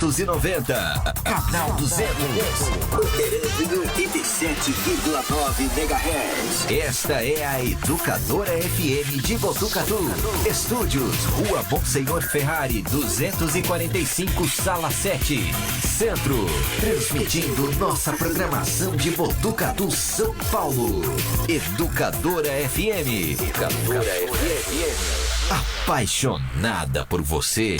290. Canal 200. Operando em 87,9 MHz. Esta é a Educadora FM de Botucatu. Estúdios, Rua Monsenhor Ferrari, 245, Sala 7. Centro, transmitindo nossa programação de Botucatu, São Paulo. Educadora FM. Educadora FM. Apaixonada por você.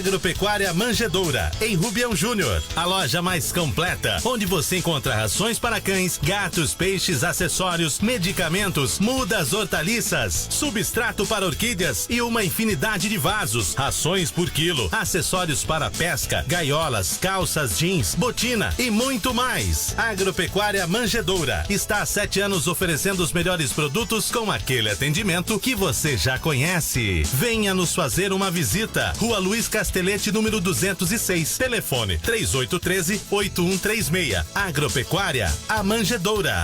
Agropecuária Manjedoura, em Rubião Júnior. A loja mais completa, onde você encontra rações para cães, gatos, peixes, acessórios, medicamentos, mudas, hortaliças, substrato para orquídeas e uma infinidade de vasos, rações por quilo, acessórios para pesca, gaiolas, calças, jeans, botina e muito mais. Agropecuária Manjedoura está há 7 anos oferecendo os melhores produtos com aquele atendimento que você já conhece. Venha nos fazer uma visita. Rua Luiz Castelete, número 206. Telefone 3813-8136. Agropecuária, a Manjedoura.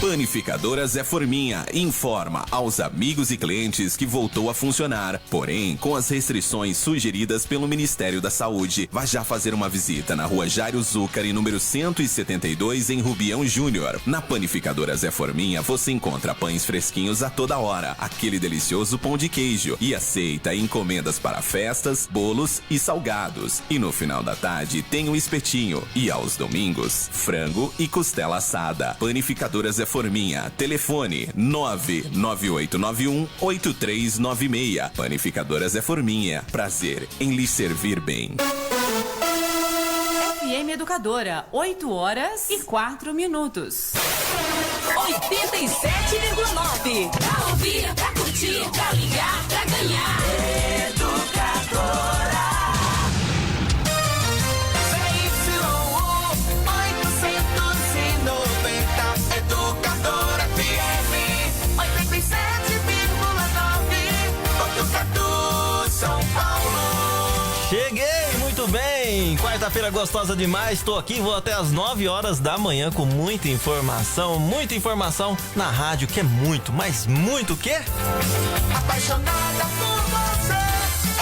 Panificadora Zé Forminha informa aos amigos e clientes que voltou a funcionar, porém com as restrições sugeridas pelo Ministério da Saúde. Vá já fazer uma visita na Rua Jairo Zucari, número 172, em Rubião Júnior. Na Panificadora Zé Forminha você encontra pães fresquinhos a toda hora, aquele delicioso pão de queijo e aceita encomendas para festas, bolos e salgados. E no final da tarde tem um espetinho e aos domingos, frango e costela assada. Panificadora Zé Forminha, telefone 99891-8396. Panificadora Zé Forminha, prazer em lhe servir bem. FM Educadora, 8h04. 87,9. Pra ouvir, pra curtir, pra ligar, pra ganhar. Educadora. Educadora FM 87,9 Botucatu, São Paulo. Cheguei, muito bem. Quarta-feira gostosa demais. Tô aqui, vou até as 9h da manhã com muita informação na rádio, que é muito, mas muito o quê? Apaixonada por você,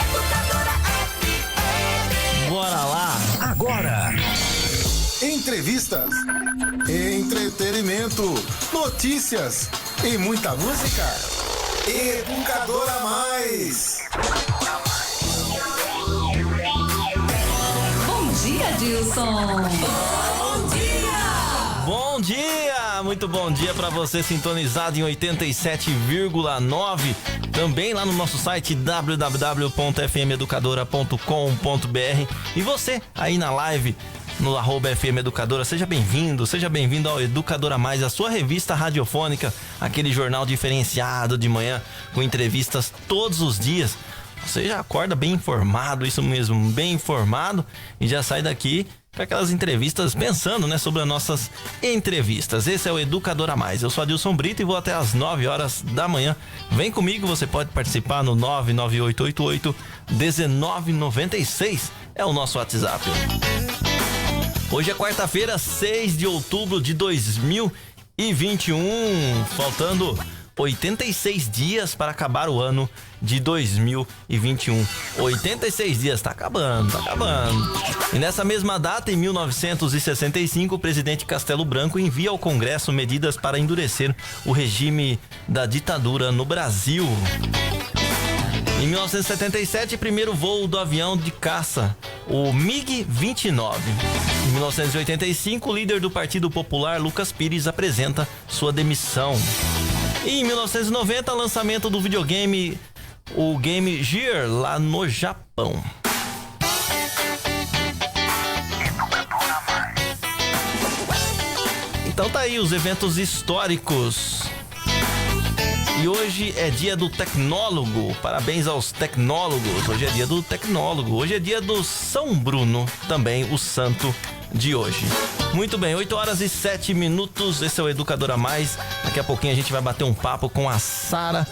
Educadora FM. Bora lá. Agora, entrevistas, entretenimento, notícias e muita música. Educadora Mais. Bom dia, Dilson. Bom dia. Bom dia, muito bom dia pra você sintonizado em 87,9. Também lá no nosso site www.fmeducadora.com.br. E você aí na live no @FM Educadora, seja bem-vindo ao Educadora Mais, a sua revista radiofônica, aquele jornal diferenciado de manhã com entrevistas todos os dias. Você já acorda bem informado, isso mesmo, bem informado, e já sai daqui com aquelas entrevistas pensando, né, sobre as nossas entrevistas. Esse é o Educadora Mais. Eu sou Adilson Brito e vou até as 9h da manhã. Vem comigo, você pode participar no 99888-1996. É o nosso WhatsApp. Hoje é quarta-feira, 6 de outubro de 2021, faltando 86 dias para acabar o ano de 2021. 86 dias, tá acabando. E nessa mesma data, em 1965, o presidente Castelo Branco envia ao Congresso medidas para endurecer o regime da ditadura no Brasil. Em 1977, primeiro voo do avião de caça, o MiG-29. Em 1985, o líder do Partido Popular, Lucas Pires, apresenta sua demissão. E em 1990, lançamento do videogame, o Game Gear, lá no Japão. Então tá aí os eventos históricos. E hoje é dia do tecnólogo. Parabéns aos tecnólogos. Hoje é dia do tecnólogo. Hoje é dia do São Bruno, também o santo de hoje. Muito bem, 8 horas e 7 minutos, esse é o Educador a Mais. Daqui a pouquinho a gente vai bater um papo com a Sara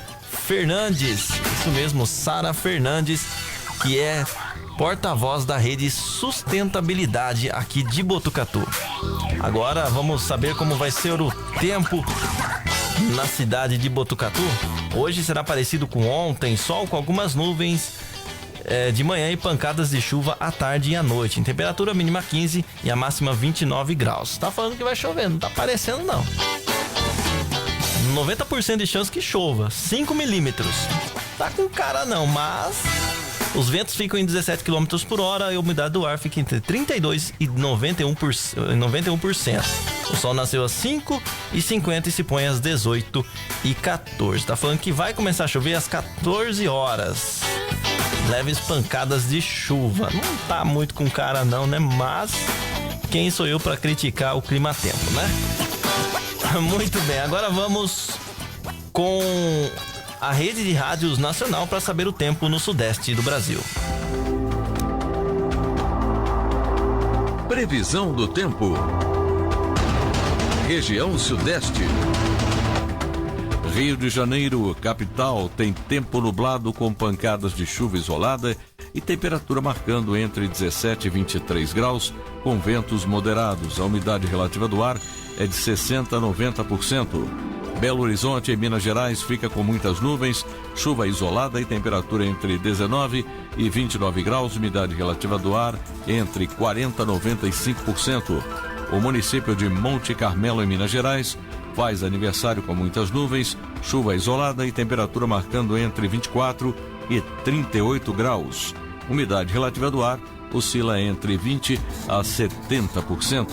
Fernandes. Isso mesmo, Sara Fernandes, que é porta-voz da rede Sustentabilidade aqui de Botucatu. Agora vamos saber como vai ser o tempo na cidade de Botucatu. Hoje será parecido com ontem, sol com algumas nuvens de manhã e pancadas de chuva à tarde e à noite. Em temperatura mínima 15 e a máxima 29 graus. Tá falando que vai chover, não tá parecendo não. 90% de chance que chova, 5 milímetros. Tá com cara não, mas os ventos ficam em 17 km por hora e a umidade do ar fica entre 32% e 91%. O sol nasceu às 5h50 e se põe às 18h14. Tá falando que vai começar a chover às 14 horas. Leves pancadas de chuva. Não tá muito com cara não, né? Mas quem sou eu para criticar o clima-tempo, né? Muito bem, agora vamos com a rede de rádios nacional para saber o tempo no sudeste do Brasil. Previsão do tempo. Região Sudeste. Rio de Janeiro, capital, tem tempo nublado com pancadas de chuva isolada e temperatura marcando entre 17 e 23 graus, com ventos moderados. A umidade relativa do ar é de 60% a 90%. Belo Horizonte, em Minas Gerais, fica com muitas nuvens, chuva isolada e temperatura entre 19 e 29 graus, umidade relativa do ar entre 40% a 95%. O município de Monte Carmelo, em Minas Gerais, faz aniversário com muitas nuvens, chuva isolada e temperatura marcando entre 24 e 38 graus. Umidade relativa do ar oscila entre 20 a 70%.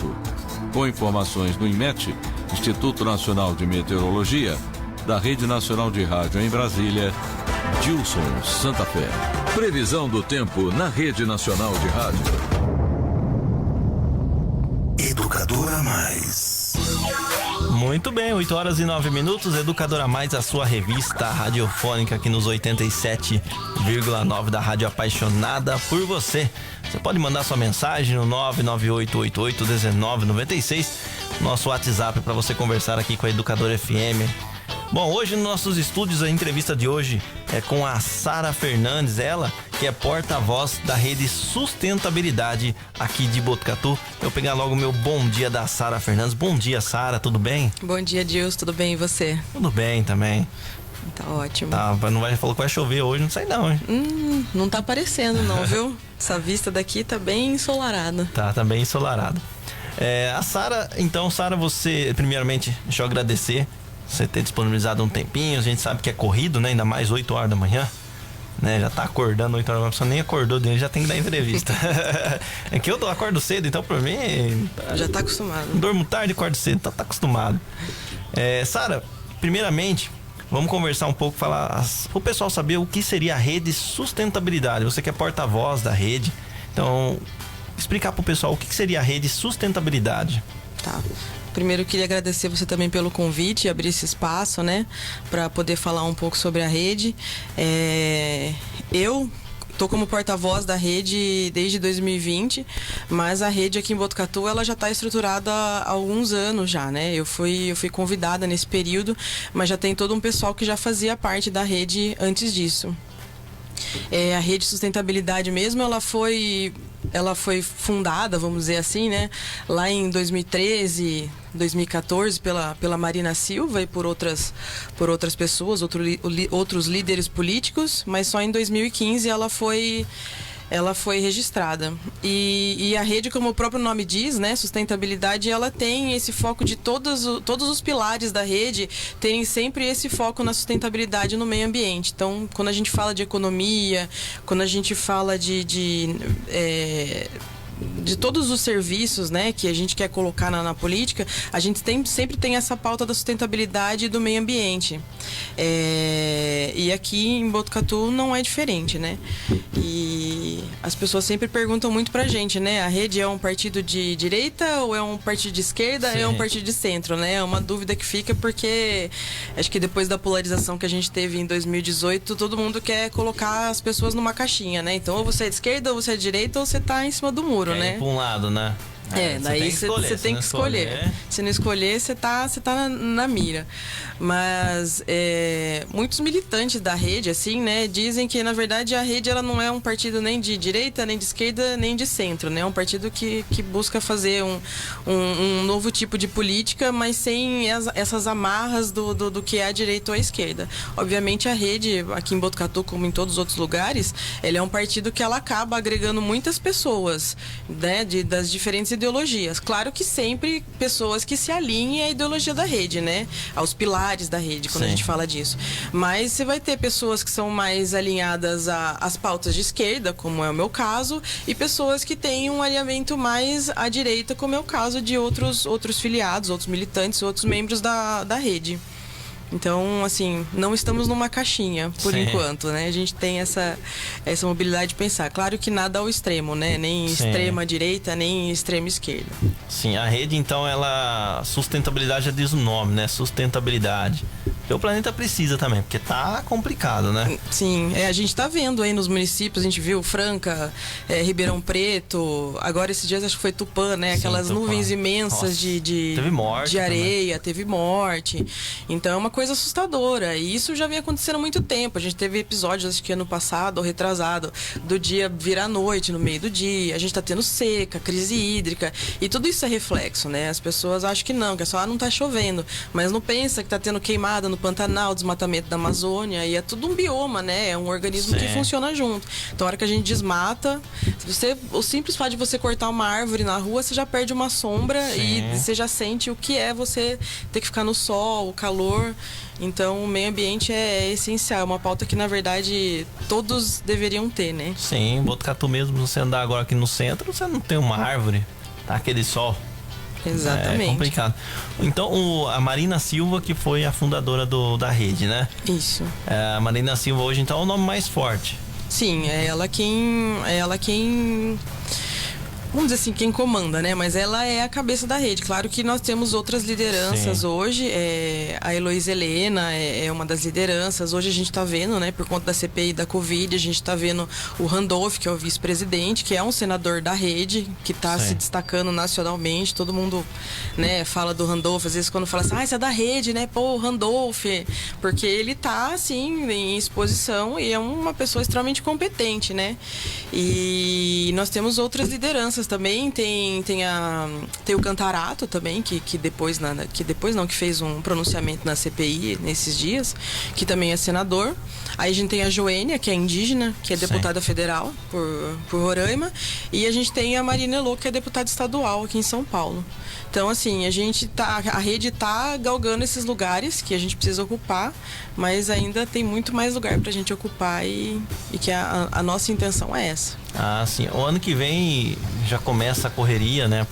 Com informações do INMET, Instituto Nacional de Meteorologia, da Rede Nacional de Rádio em Brasília, Gilson Santa Fé. Previsão do tempo na Rede Nacional de Rádio. Educador a Mais. Muito bem, 8 horas e 9 minutos, Educador a Mais, a sua revista radiofônica aqui nos 87,9 da Rádio Apaixonada por Você. Você pode mandar sua mensagem no 998881996, nosso WhatsApp para você conversar aqui com a Educador FM. Bom, hoje nos nossos estúdios a entrevista de hoje é com a Sara Fernandes, ela que é porta-voz da rede Sustentabilidade aqui de Botucatu. Eu vou pegar logo o meu bom dia da Sara Fernandes. Bom dia, Sara, tudo bem? Bom dia, Gilson, tudo bem e você? Tudo bem também. Tá ótimo. Tá, falou que vai chover hoje, não sei não, hein? Não tá aparecendo não, viu? Essa vista daqui tá bem ensolarada. Tá bem ensolarado. A Sara, então, Sara, você, primeiramente, deixa eu agradecer você ter disponibilizado um tempinho. A gente sabe que é corrido, né? Ainda mais 8 horas da manhã, né? Já tá acordando 8 horas da manhã, a pessoa nem acordou dele, já tem que dar entrevista. É que eu acordo cedo, então pra mim... Já tá acostumado. Dormo tarde e acordo cedo, então tá acostumado. Sara, primeiramente, vamos conversar um pouco, falar pro pessoal saber o que seria a rede Sustentabilidade. Você que é porta-voz da rede, então explicar pro pessoal o que seria a rede Sustentabilidade. Tá. Primeiro eu queria agradecer você também pelo convite e abrir esse espaço, né, para poder falar um pouco sobre a rede. Eu tô como porta-voz da rede desde 2020, mas a rede aqui em Botucatu ela já está estruturada há alguns anos já, né? Eu fui convidada nesse período, mas já tem todo um pessoal que já fazia parte da rede antes disso. A rede Sustentabilidade mesmo, ela foi fundada, vamos dizer assim, né, lá em 2013, 2014 pela Marina Silva e por outras pessoas, outros líderes políticos, mas só em 2015 ela foi registrada. E a rede, como o próprio nome diz, né, Sustentabilidade, ela tem esse foco de todos os pilares da rede terem sempre esse foco na sustentabilidade no meio ambiente. Então, quando a gente fala de economia, quando a gente fala de todos os serviços, né, que a gente quer colocar na política, a gente sempre tem essa pauta da sustentabilidade e do meio ambiente. E aqui em Botucatu não é diferente, né? E as pessoas sempre perguntam muito pra gente, né? A rede é um partido de direita ou é um partido de esquerda? Sim. Ou é um partido de centro, né? É uma dúvida que fica porque acho que depois da polarização que a gente teve em 2018, todo mundo quer colocar as pessoas numa caixinha, né? Então ou você é de esquerda, ou você é de direita, ou você tá em cima do muro, né? Pra um lado, né? Daí você tem que escolher. Se não escolher, você tá na mira. Mas muitos militantes da rede, assim, né, dizem que, na verdade, a rede ela não é um partido nem de direita, nem de esquerda, nem de centro, né? É um partido que busca fazer um novo tipo de política, mas sem essas amarras do que é a direita ou a esquerda. Obviamente, a rede, aqui em Botucatu, como em todos os outros lugares, ele é um partido que ela acaba agregando muitas pessoas, né, das diferentes ideologias. Claro que sempre pessoas que se alinhem à ideologia da rede, né? Aos pilares da rede, quando a gente fala disso. Mas você vai ter pessoas que são mais alinhadas às pautas de esquerda, como é o meu caso, e pessoas que têm um alinhamento mais à direita, como é o caso de outros filiados, outros militantes, outros membros da rede. Então, assim, não estamos numa caixinha, por enquanto, né? A gente tem essa mobilidade de pensar. Claro que nada ao extremo, né? Nem extrema direita, nem extrema esquerda. Sim, a rede, então, sustentabilidade já diz o nome, né? Sustentabilidade. Porque o planeta precisa também, porque tá complicado, né? Sim, a gente tá vendo aí nos municípios, a gente viu Franca, Ribeirão Preto, agora esses dias acho que foi Tupã, né? Aquelas nuvens imensas de morte de areia, teve morte. Então é uma coisa assustadora. E isso já vem acontecendo há muito tempo. A gente teve episódios, acho que ano passado ou retrasado, do dia virar noite no meio do dia. A gente tá tendo seca, crise hídrica. E tudo isso é reflexo, né? As pessoas acham que é só não tá chovendo. Mas não pensa que tá tendo queimada no Pantanal, desmatamento da Amazônia. E é tudo um bioma, né? É um organismo que funciona junto. Então, a hora que a gente desmata, o simples fato de você cortar uma árvore na rua, você já perde uma sombra e você já sente o que é você ter que ficar no sol, o calor. Então, o meio ambiente é essencial. É uma pauta que, na verdade, todos deveriam ter, né? Sim, Botucatu mesmo, você andar agora aqui no centro, você não tem uma árvore, tá aquele sol. Exatamente. É complicado. Então, a Marina Silva, que foi a fundadora da rede, né? Isso. A Marina Silva hoje, então, é o nome mais forte. Sim, é ela quem vamos dizer assim, quem comanda, né? Mas ela é a cabeça da rede. Claro que nós temos outras lideranças hoje. A Heloísa Helena é uma das lideranças. Hoje a gente tá vendo, né? Por conta da CPI da Covid, a gente tá vendo o Randolph, que é o vice-presidente, que é um senador da rede, que tá se destacando nacionalmente. Todo mundo, né, fala do Randolph. Às vezes quando fala assim, você é da rede, né? Pô, Randolph. Porque ele tá, assim, em exposição e é uma pessoa extremamente competente, né? E nós temos outras lideranças também, tem o Cantarato também, que fez um pronunciamento na CPI nesses dias, que também é senador. Aí a gente tem a Joênia, que é indígena, que é deputada federal por Roraima, e a gente tem a Marina Elô, que é deputada estadual aqui em São Paulo. Então, assim, a rede tá galgando esses lugares que a gente precisa ocupar, mas ainda tem muito mais lugar pra gente ocupar e que a nossa intenção é essa. Ah, sim. O ano que vem já começa a correria, né?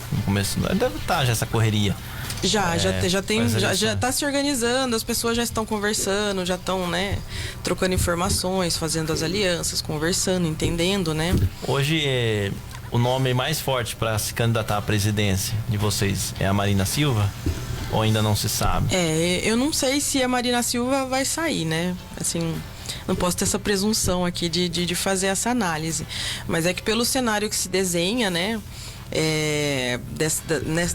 Deve estar já essa correria. Já tá se organizando, as pessoas já estão conversando, já estão, né, trocando informações, fazendo as alianças, conversando, entendendo, né? Hoje o nome mais forte para se candidatar à presidência de vocês é a Marina Silva? Ou ainda não se sabe? Eu não sei se a Marina Silva vai sair, né? Assim, não posso ter essa presunção aqui de fazer essa análise. Mas é que pelo cenário que se desenha, né?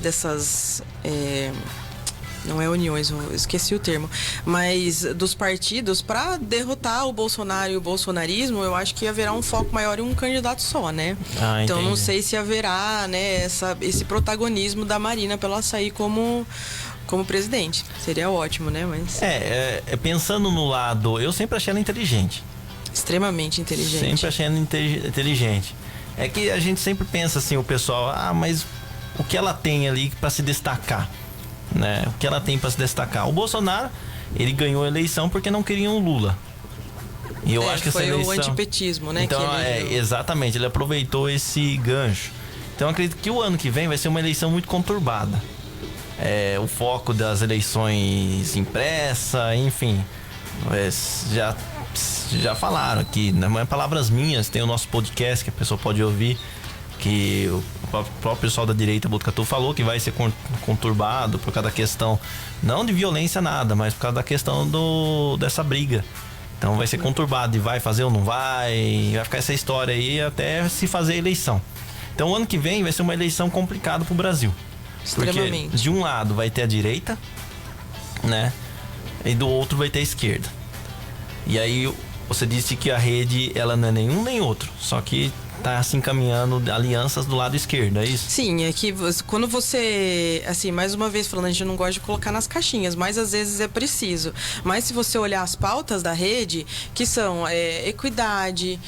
Dessas não é uniões, eu esqueci o termo, mas dos partidos, para derrotar o Bolsonaro e o bolsonarismo, eu acho que haverá um foco maior em um candidato só, né? Então não sei se haverá, né, esse protagonismo da Marina para ela sair como presidente. Seria ótimo, né? Mas pensando no lado, eu sempre achei ela inteligente. Extremamente inteligente. Sempre achei ela inteligente. É que a gente sempre pensa assim, o pessoal, mas o que ela tem ali para se destacar, né? O que ela tem para se destacar? O Bolsonaro, ele ganhou a eleição porque não queriam o Lula. E eu acho que essa eleição... Foi o antipetismo, né? Então, exatamente, ele aproveitou esse gancho. Então, eu acredito que o ano que vem vai ser uma eleição muito conturbada. O foco das eleições impressa, enfim, já falaram aqui, não é palavras minhas, tem o nosso podcast que a pessoa pode ouvir, que o próprio pessoal da direita Botucatu falou que vai ser conturbado por causa da questão, não de violência nada, mas por causa da questão dessa briga. Então vai ser conturbado, e vai fazer ou não vai ficar essa história aí até se fazer a eleição. Então, o ano que vem vai ser uma eleição complicada pro Brasil. Porque Extremamente. de um lado vai ter a direita, né? E do outro vai ter a esquerda. E aí você disse que a rede, ela não é nenhum nem outro, só que tá se encaminhando alianças do lado esquerdo, é isso? Sim, é que quando você, assim, mais uma vez falando, a gente não gosta de colocar nas caixinhas, mas às vezes é preciso. Mas se você olhar as pautas da rede, que são equidade,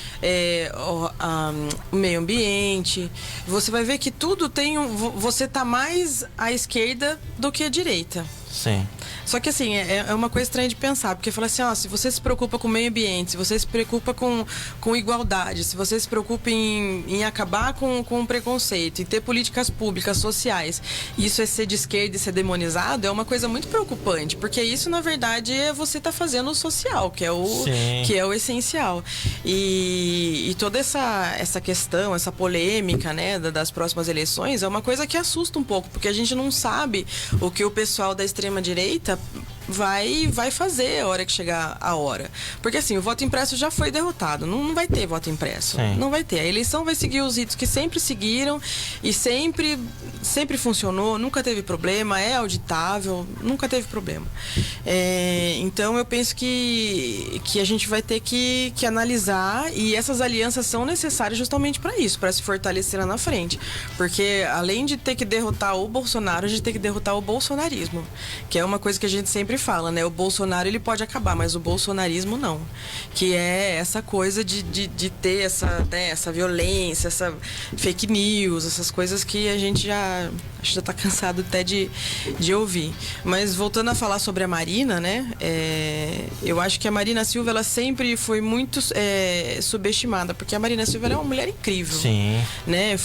o meio ambiente, você vai ver que tudo tem você tá mais à esquerda do que à direita. Sim. Só que assim, é uma coisa estranha de pensar, porque fala assim, ó, se você se preocupa com o meio ambiente, se você se preocupa com igualdade, se você se preocupa em acabar com o preconceito, em ter políticas públicas, sociais, isso é ser de esquerda e ser demonizado, é uma coisa muito preocupante, porque isso, na verdade, é você tá fazendo o social, que é o essencial. E toda essa questão, essa polêmica, né, das próximas eleições, é uma coisa que assusta um pouco, porque a gente não sabe o que o pessoal da extrema-direita vai fazer a hora que chegar a hora. Porque assim, o voto impresso já foi derrotado. Não vai ter voto impresso. Sim. Não vai ter. A eleição vai seguir os ritos que sempre seguiram e sempre funcionou, nunca teve problema, é auditável, nunca teve problema. Então eu penso que a gente vai ter que analisar, e essas alianças são necessárias justamente para isso, para se fortalecer lá na frente. Porque além de ter que derrotar o Bolsonaro, a gente tem que derrotar o bolsonarismo, que é uma coisa que a gente sempre fala, né? O Bolsonaro, ele pode acabar, mas o bolsonarismo não. Que é essa coisa de ter essa violência, essa fake news, essas coisas que a gente já tá cansado até de ouvir. Mas voltando a falar sobre a Marina, né? Eu acho que a Marina Silva, ela sempre foi muito subestimada, porque a Marina Silva, ela é uma mulher incrível. Sim. Né?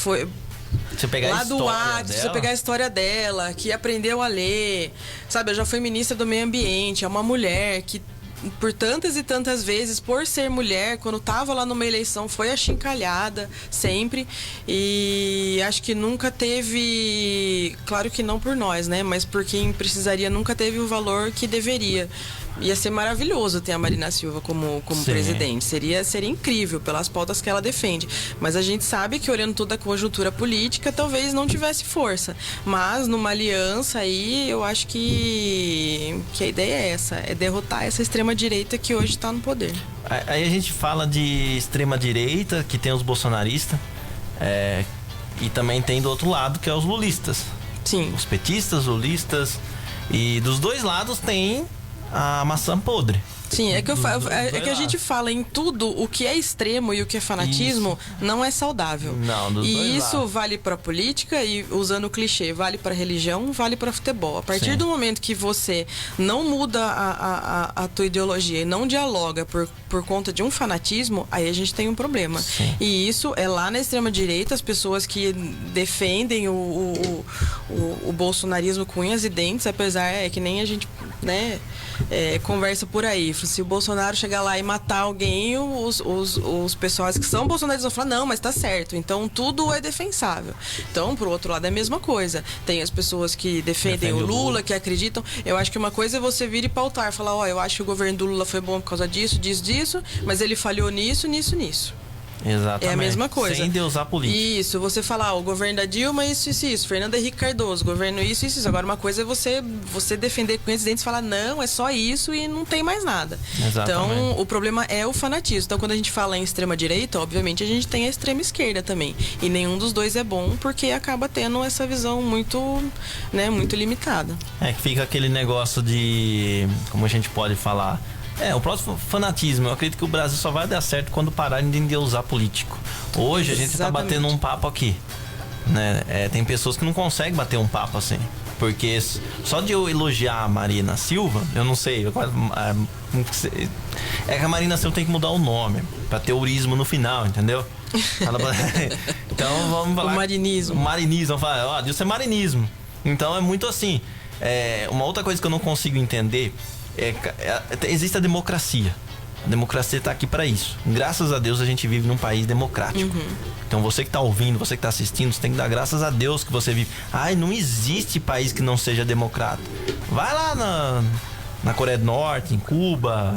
Você pegar lá a do história Acre, dela, você pegar a história dela, que aprendeu a ler, sabe? Ela já foi ministra do meio ambiente, é uma mulher que por tantas e tantas vezes, por ser mulher, quando estava lá numa eleição, foi achincalhada sempre, e acho que nunca teve, claro que não por nós, né? Mas por quem precisaria, nunca teve o valor que deveria. Ia ser maravilhoso ter a Marina Silva como presidente. Seria incrível pelas pautas que ela defende. Mas a gente sabe que, olhando toda a conjuntura política, talvez não tivesse força. Mas numa aliança aí, eu acho que a ideia é essa, é derrotar essa extrema-direita que hoje está no poder. Aí a gente fala de extrema-direita, que tem os bolsonaristas, e também tem do outro lado, que é os lulistas. Sim. Os petistas, lulistas, e dos dois lados tem a maçã podre. Sim, é que a gente fala em tudo, o que é extremo e o que é fanatismo não é saudável. Não, dos dois e isso lados. vale pra política e, usando o clichê, vale pra religião, vale pra futebol. A partir Sim. do momento que você não muda a tua ideologia e não dialoga por conta de um fanatismo, aí a gente tem um problema. Sim. E isso é lá na extrema-direita, as pessoas que defendem o bolsonarismo com unhas e dentes, apesar que nem a gente, né, conversa por aí. Se o Bolsonaro chegar lá e matar alguém, os pessoas que são bolsonaristas vão falar, não, mas tá certo, então tudo é defensável. Então, pro outro lado é a mesma coisa. Tem as pessoas que defendem o Lula, que acreditam. Eu acho que uma coisa é você vir e pautar, falar, eu acho que o governo do Lula foi bom por causa disso, mas ele falhou nisso. Exatamente. É a mesma coisa. Sem deusar política. Isso, você falar, o governo da Dilma, isso. Fernando Henrique Cardoso, governo isso. Agora, uma coisa é você defender com os dentes e falar, não, é só isso e não tem mais nada. Exatamente. Então, o problema é o fanatismo. Então, quando a gente fala em extrema-direita, obviamente, a gente tem a extrema-esquerda também. E nenhum dos dois é bom, porque acaba tendo essa visão muito limitada. Que fica aquele negócio de, como a gente pode falar, o próximo fanatismo. Eu acredito que o Brasil só vai dar certo quando pararem de endeusar político. Hoje a gente tá batendo um papo aqui, né? Tem pessoas que não conseguem bater um papo assim, porque só de eu elogiar a Marina Silva, eu não sei, que a Marina Silva tem que mudar o nome pra ter urismo no final, entendeu? Então vamos falar o marinismo. Vamos falar, isso é marinismo. Então é muito assim. Uma outra coisa que eu não consigo entender existe a democracia. A democracia está aqui para isso. Graças a Deus a gente vive num país democrático. Então você que está ouvindo, você que está assistindo, você tem que dar graças a Deus que você vive. Não existe país que não seja democrático. Vai lá na Coreia do Norte, em Cuba,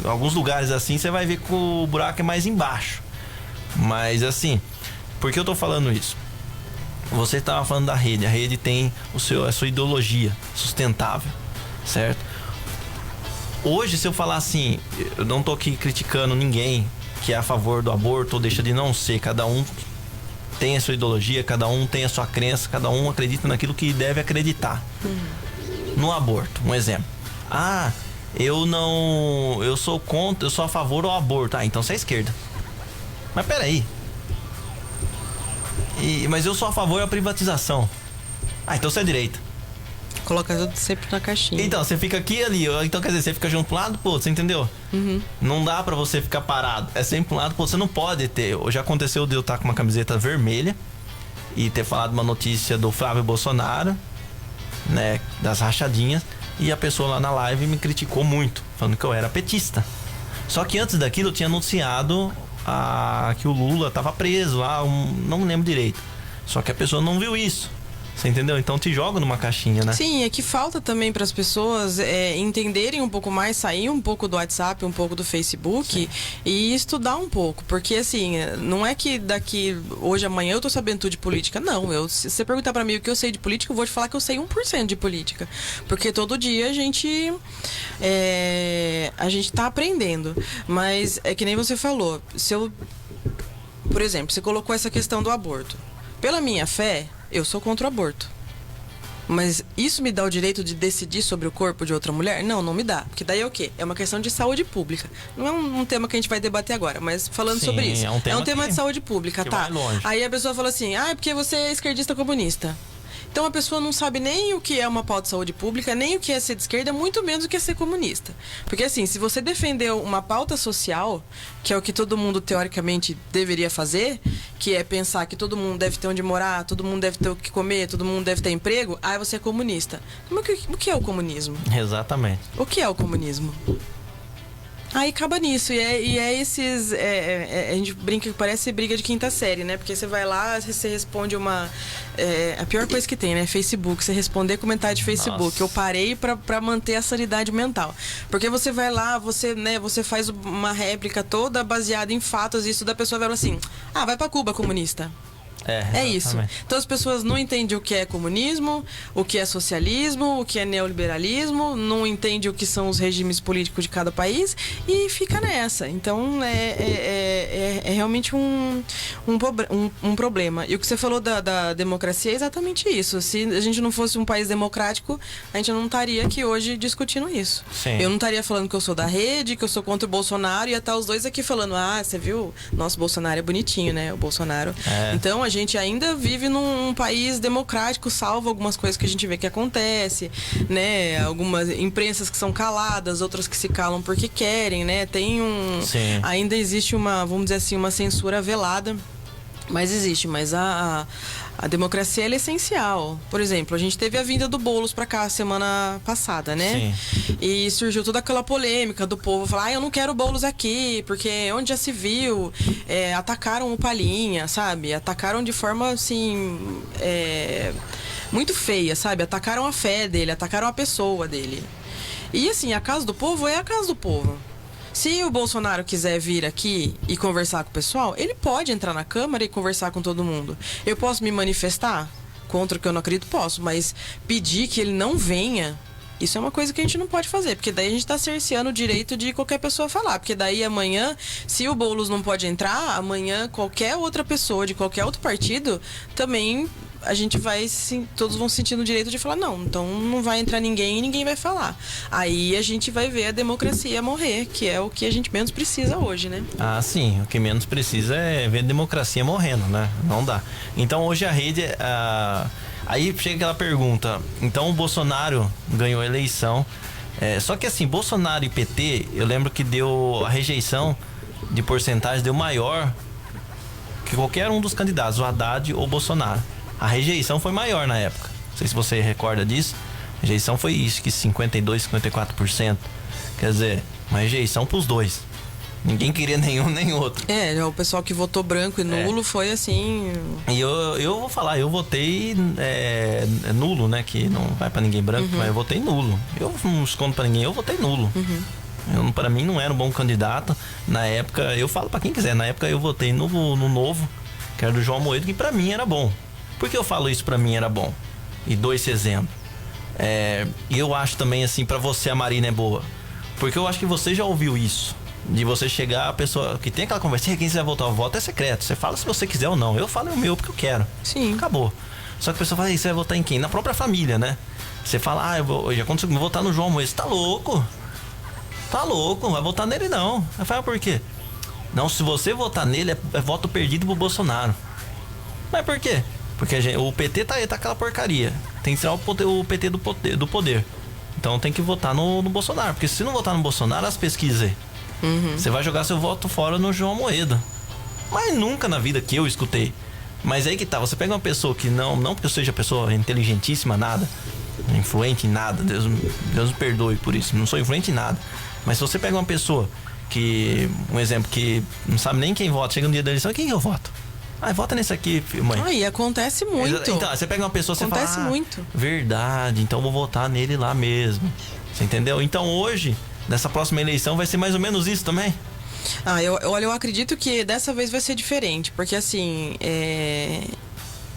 em alguns lugares assim, você vai ver que o buraco é mais embaixo. Mas assim, Por que eu tô falando isso? Você estava falando da rede. A rede tem a sua ideologia sustentável, certo? Hoje, se eu falar assim, eu não tô aqui criticando ninguém que é a favor do aborto ou deixa de não ser. Cada um tem a sua ideologia, cada um tem a sua crença, cada um acredita naquilo que deve acreditar. No aborto, um exemplo. Eu sou contra, eu sou a favor do aborto. Então você é esquerda. Mas peraí. Mas eu sou a favor da privatização. Então você é direita. Coloca tudo sempre na caixinha. Então, você fica aqui e ali. Então, quer dizer, você fica junto pro lado, pô, você entendeu? Não dá pra você ficar parado. É sempre pro lado, pô, você não pode ter. Já aconteceu de eu estar com uma camiseta vermelha e ter falado uma notícia do Flávio Bolsonaro, né, das rachadinhas, e a pessoa lá na live me criticou muito, falando que eu era petista. Só que antes daquilo eu tinha anunciado que o Lula tava preso lá, não me lembro direito. Só que a pessoa não viu isso. Você entendeu? Então te joga numa caixinha, né? Sim, é que falta também para as pessoas entenderem um pouco mais, sair um pouco do WhatsApp, um pouco do Facebook e estudar um pouco. Porque assim, não é que daqui hoje, amanhã eu tô sabendo tudo de política. Não, se você perguntar para mim o que eu sei de política, eu vou te falar que eu sei 1% de política. Porque todo dia a gente tá aprendendo. Mas é que nem você falou, por exemplo, você colocou essa questão do aborto. Pela minha fé, eu sou contra o aborto. Mas isso me dá o direito de decidir sobre o corpo de outra mulher? Não, não me dá. Porque daí é o quê? É uma questão de saúde pública. Não é um tema que a gente vai debater agora, mas falando sobre isso. É um tema de saúde pública, tá? Aí a pessoa fala assim, porque você é esquerdista comunista. Então a pessoa não sabe nem o que é uma pauta de saúde pública, nem o que é ser de esquerda, muito menos o que é ser comunista. Porque assim, se você defender uma pauta social, que é o que todo mundo teoricamente deveria fazer, que é pensar que todo mundo deve ter onde morar, todo mundo deve ter o que comer, todo mundo deve ter emprego, aí você é comunista. O que é o comunismo? Exatamente. O que é o comunismo? Aí acaba nisso, esses. A gente brinca que parece briga de quinta série, né? Porque você vai lá, você responde a pior coisa que tem, né? Facebook. Você responder comentário de Facebook. Nossa. Eu parei pra manter a sanidade mental. Porque você vai lá, você faz uma réplica toda baseada em fatos, e isso da pessoa vai falar assim: vai pra Cuba, comunista. É isso. Então as pessoas não entendem o que é comunismo, o que é socialismo, o que é neoliberalismo, não entendem o que são os regimes políticos de cada país e fica nessa. Então é realmente um problema. E o que você falou da democracia é exatamente isso. Se a gente não fosse um país democrático, a gente não estaria aqui hoje discutindo isso. Sim. Eu não estaria falando que eu sou da rede, que eu sou contra o Bolsonaro, e ia estar os dois aqui falando: você viu? Nossa, o Bolsonaro é bonitinho, né? O Bolsonaro. Então a gente ainda vive num país democrático, salvo algumas coisas que a gente vê que acontece, né? Algumas imprensas que são caladas, outras que se calam porque querem, né? Ainda existe vamos dizer assim, uma censura velada, mas existe. Mas a democracia ela é essencial. Por exemplo, a gente teve a vinda do Boulos pra cá semana passada, né? Sim. E surgiu toda aquela polêmica do povo falar: eu não quero o Boulos aqui, porque onde já se viu, atacaram o Palhinha, sabe? Atacaram de forma assim, muito feia, sabe? Atacaram a fé dele, atacaram a pessoa dele. E assim, a casa do povo é a casa do povo. Se o Bolsonaro quiser vir aqui e conversar com o pessoal, ele pode entrar na Câmara e conversar com todo mundo. Eu posso me manifestar contra o que eu não acredito? Posso, mas pedir que ele não venha, isso é uma coisa que a gente não pode fazer, porque daí a gente está cerceando o direito de qualquer pessoa falar, porque daí amanhã, se o Boulos não pode entrar, amanhã qualquer outra pessoa de qualquer outro partido também... a gente todos vão sentindo o direito de falar: não, então não vai entrar ninguém e ninguém vai falar. Aí a gente vai ver a democracia morrer, que é o que a gente menos precisa hoje, né? Sim, o que menos precisa é ver a democracia morrendo, né? Não dá. Então hoje a rede... Aí chega aquela pergunta: então o Bolsonaro ganhou a eleição, só que assim, Bolsonaro e PT, eu lembro que a rejeição de porcentagem deu maior que qualquer um dos candidatos, o Haddad ou o Bolsonaro. A rejeição foi maior na época. Não sei se você recorda disso. A rejeição foi isso, que 52%, 54%. Quer dizer, uma rejeição pros dois. Ninguém queria nenhum nem outro. O pessoal que votou branco e nulo foi assim... E eu vou falar, eu votei nulo, né? Que não vai pra ninguém branco, mas eu votei nulo. Eu não escondo pra ninguém, eu votei nulo. Pra mim não era um bom candidato. Na época, eu falo pra quem quiser, na época eu votei no Novo. que era do João Amoedo, que pra mim era bom. Por que eu falo isso pra mim era bom? E dou esse exemplo. E eu acho também assim, pra você a Marina é boa. Porque eu acho que você já ouviu isso. De você chegar, a pessoa que tem aquela conversa, quem você vai votar? O voto é secreto. Você fala se você quiser ou não. Eu falo o meu porque eu quero. Sim. Acabou. Só que a pessoa fala, você vai votar em quem? Na própria família, né? Você fala, já consigo votar no João Amoedo. Você tá louco? Tá louco, não vai votar nele não. Eu falo, por quê? Não, se você votar nele, é voto perdido pro Bolsonaro. Mas por quê? Porque o PT tá aquela porcaria. Tem que tirar o PT do poder. Então tem que votar no Bolsonaro. Porque se não votar no Bolsonaro, as pesquisas, você vai jogar seu voto fora no João Amoedo. Mas nunca na vida que eu escutei. Mas aí que tá, você pega uma pessoa que não porque eu seja pessoa inteligentíssima, nada, influente em nada, Deus me perdoe por isso, não sou influente em nada. Mas se você pega uma pessoa que, um exemplo, que não sabe nem quem vota, chega no dia da eleição, quem eu voto? Vota nesse aqui, mãe. E acontece muito. Então, você pega uma pessoa, você fala, acontece muito. Verdade, então vou votar nele lá mesmo. Você entendeu? Então hoje, nessa próxima eleição, vai ser mais ou menos isso também? Eu acredito que dessa vez vai ser diferente, porque assim,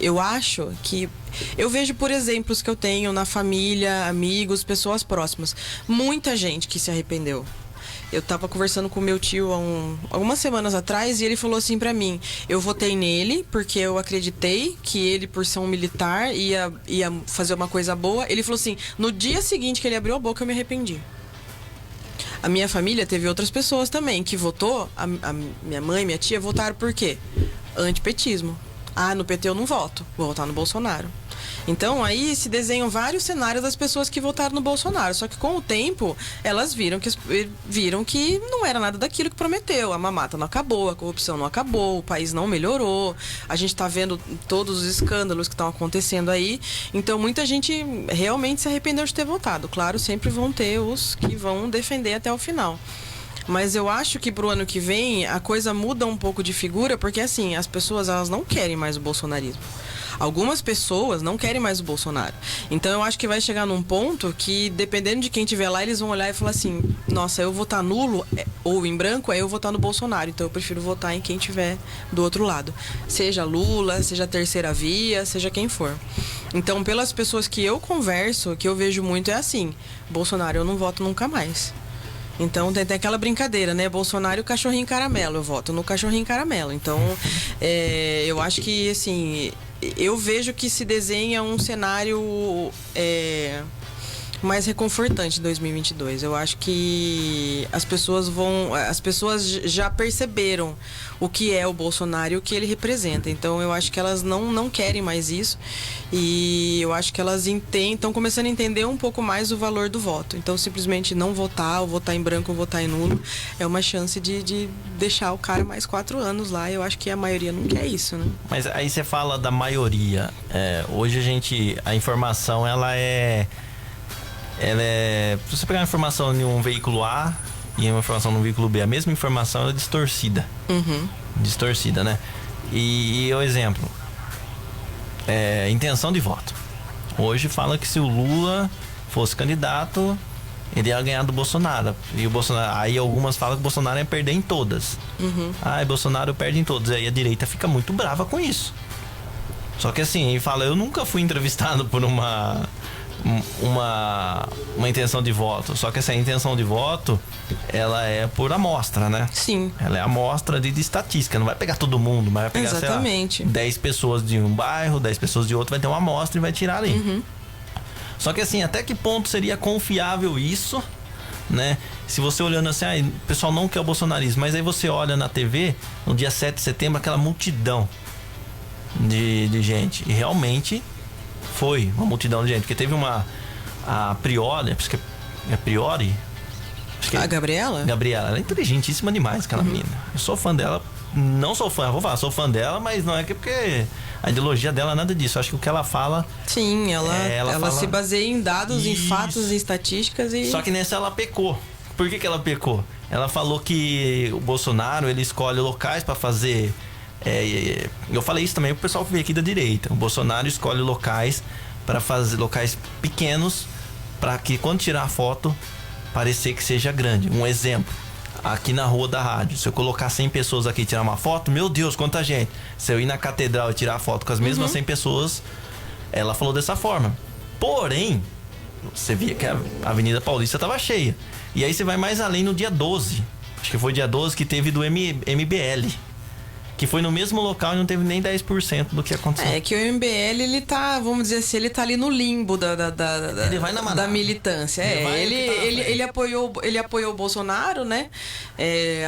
eu acho que... Eu vejo por exemplos que eu tenho na família, amigos, pessoas próximas. Muita gente que se arrependeu. Eu tava conversando com meu tio algumas semanas atrás e ele falou assim pra mim: eu votei nele porque eu acreditei que ele, por ser um militar, ia fazer uma coisa boa. Ele falou assim: no dia seguinte que ele abriu a boca, eu me arrependi. A minha família teve outras pessoas também que votou. A minha mãe, minha tia votaram por quê? Antipetismo. No PT eu não voto, vou votar no Bolsonaro. Então aí se desenham vários cenários das pessoas que votaram no Bolsonaro. Só que com o tempo elas viram que não era nada daquilo que prometeu. A mamata não acabou, a corrupção não acabou, o país não melhorou. A gente tá vendo todos os escândalos que estão acontecendo aí. Então muita gente realmente se arrependeu de ter votado. Claro, sempre vão ter os que vão defender até o final. Mas eu acho que pro ano que vem a coisa muda um pouco de figura, porque assim, as pessoas elas não querem mais o bolsonarismo. Algumas pessoas não querem mais o Bolsonaro. Então eu acho que vai chegar num ponto que, dependendo de quem estiver lá, eles vão olhar e falar assim: nossa, eu votar nulo ou em branco, aí eu votar no Bolsonaro. Então eu prefiro votar em quem estiver do outro lado. Seja Lula, seja Terceira Via, seja quem for. Então, pelas pessoas que eu converso, que eu vejo muito é assim: Bolsonaro eu não voto nunca mais. Então tem aquela brincadeira, né? Bolsonaro e o cachorrinho caramelo. Eu voto no cachorrinho caramelo. Então, eu acho que, assim, eu vejo que se desenha um cenário mais reconfortante em 2022. Eu acho que as pessoas já perceberam o que é o Bolsonaro e o que ele representa. Então eu acho que elas não querem mais isso. E eu acho que elas estão começando a entender um pouco mais o valor do voto. Então simplesmente não votar, ou votar em branco ou votar em nulo, é uma chance de deixar o cara mais 4 anos lá. Eu acho que a maioria não quer isso, né? Mas aí você fala da maioria. Hoje a informação se você pegar uma informação em um veículo A e uma informação no veículo B, a mesma informação é distorcida. Distorcida, né? E o exemplo, intenção de voto. Hoje fala que se o Lula fosse candidato, ele ia ganhar do Bolsonaro. E o Bolsonaro, aí algumas falam que o Bolsonaro ia perder em todas. Bolsonaro perde em todas. Aí a direita fica muito brava com isso. Só que assim, ele fala: eu nunca fui entrevistado por uma intenção de voto. Só que essa intenção de voto, ela é por amostra, né? Sim. Ela é amostra de estatística. Não vai pegar todo mundo, mas vai pegar, exatamente, sei lá, 10 pessoas de um bairro, 10 pessoas de outro, vai ter uma amostra e vai tirar ali. Só que assim, até que ponto seria confiável isso, né? Se você olhando assim, o pessoal não quer o bolsonarismo, mas aí você olha na TV, no dia 7 de setembro, aquela multidão de gente. E realmente foi uma multidão de gente, porque teve a Priori, acho que é Priori. A Gabriela? Gabriela, ela é inteligentíssima demais, aquela menina. Eu sou fã dela, não sou fã, vou falar, sou fã dela, mas não é porque a ideologia dela é nada disso. Eu acho que o que ela fala... Sim, ela fala, se baseia em dados, em fatos, em estatísticas e... Só que nessa ela pecou. Por que ela pecou? Ela falou que o Bolsonaro, ele escolhe locais para fazer... eu falei isso também pro pessoal que veio aqui da direita. O Bolsonaro escolhe locais para fazer, locais pequenos, para que quando tirar a foto parecer que seja grande. Um exemplo: aqui na rua da rádio, se eu colocar 100 pessoas aqui e tirar uma foto, meu Deus, quanta gente. Se eu ir na catedral e tirar foto com as mesmas 100 pessoas, ela falou dessa forma. Porém, você via que a Avenida Paulista estava cheia. E aí você vai mais além no dia 12. Acho que foi dia 12 que teve do MBL. Que foi no mesmo local e não teve nem 10% do que aconteceu. É que o MBL, ele tá, vamos dizer assim, ele tá ali no limbo ele vai na da militância. Ele apoiou o Bolsonaro, né?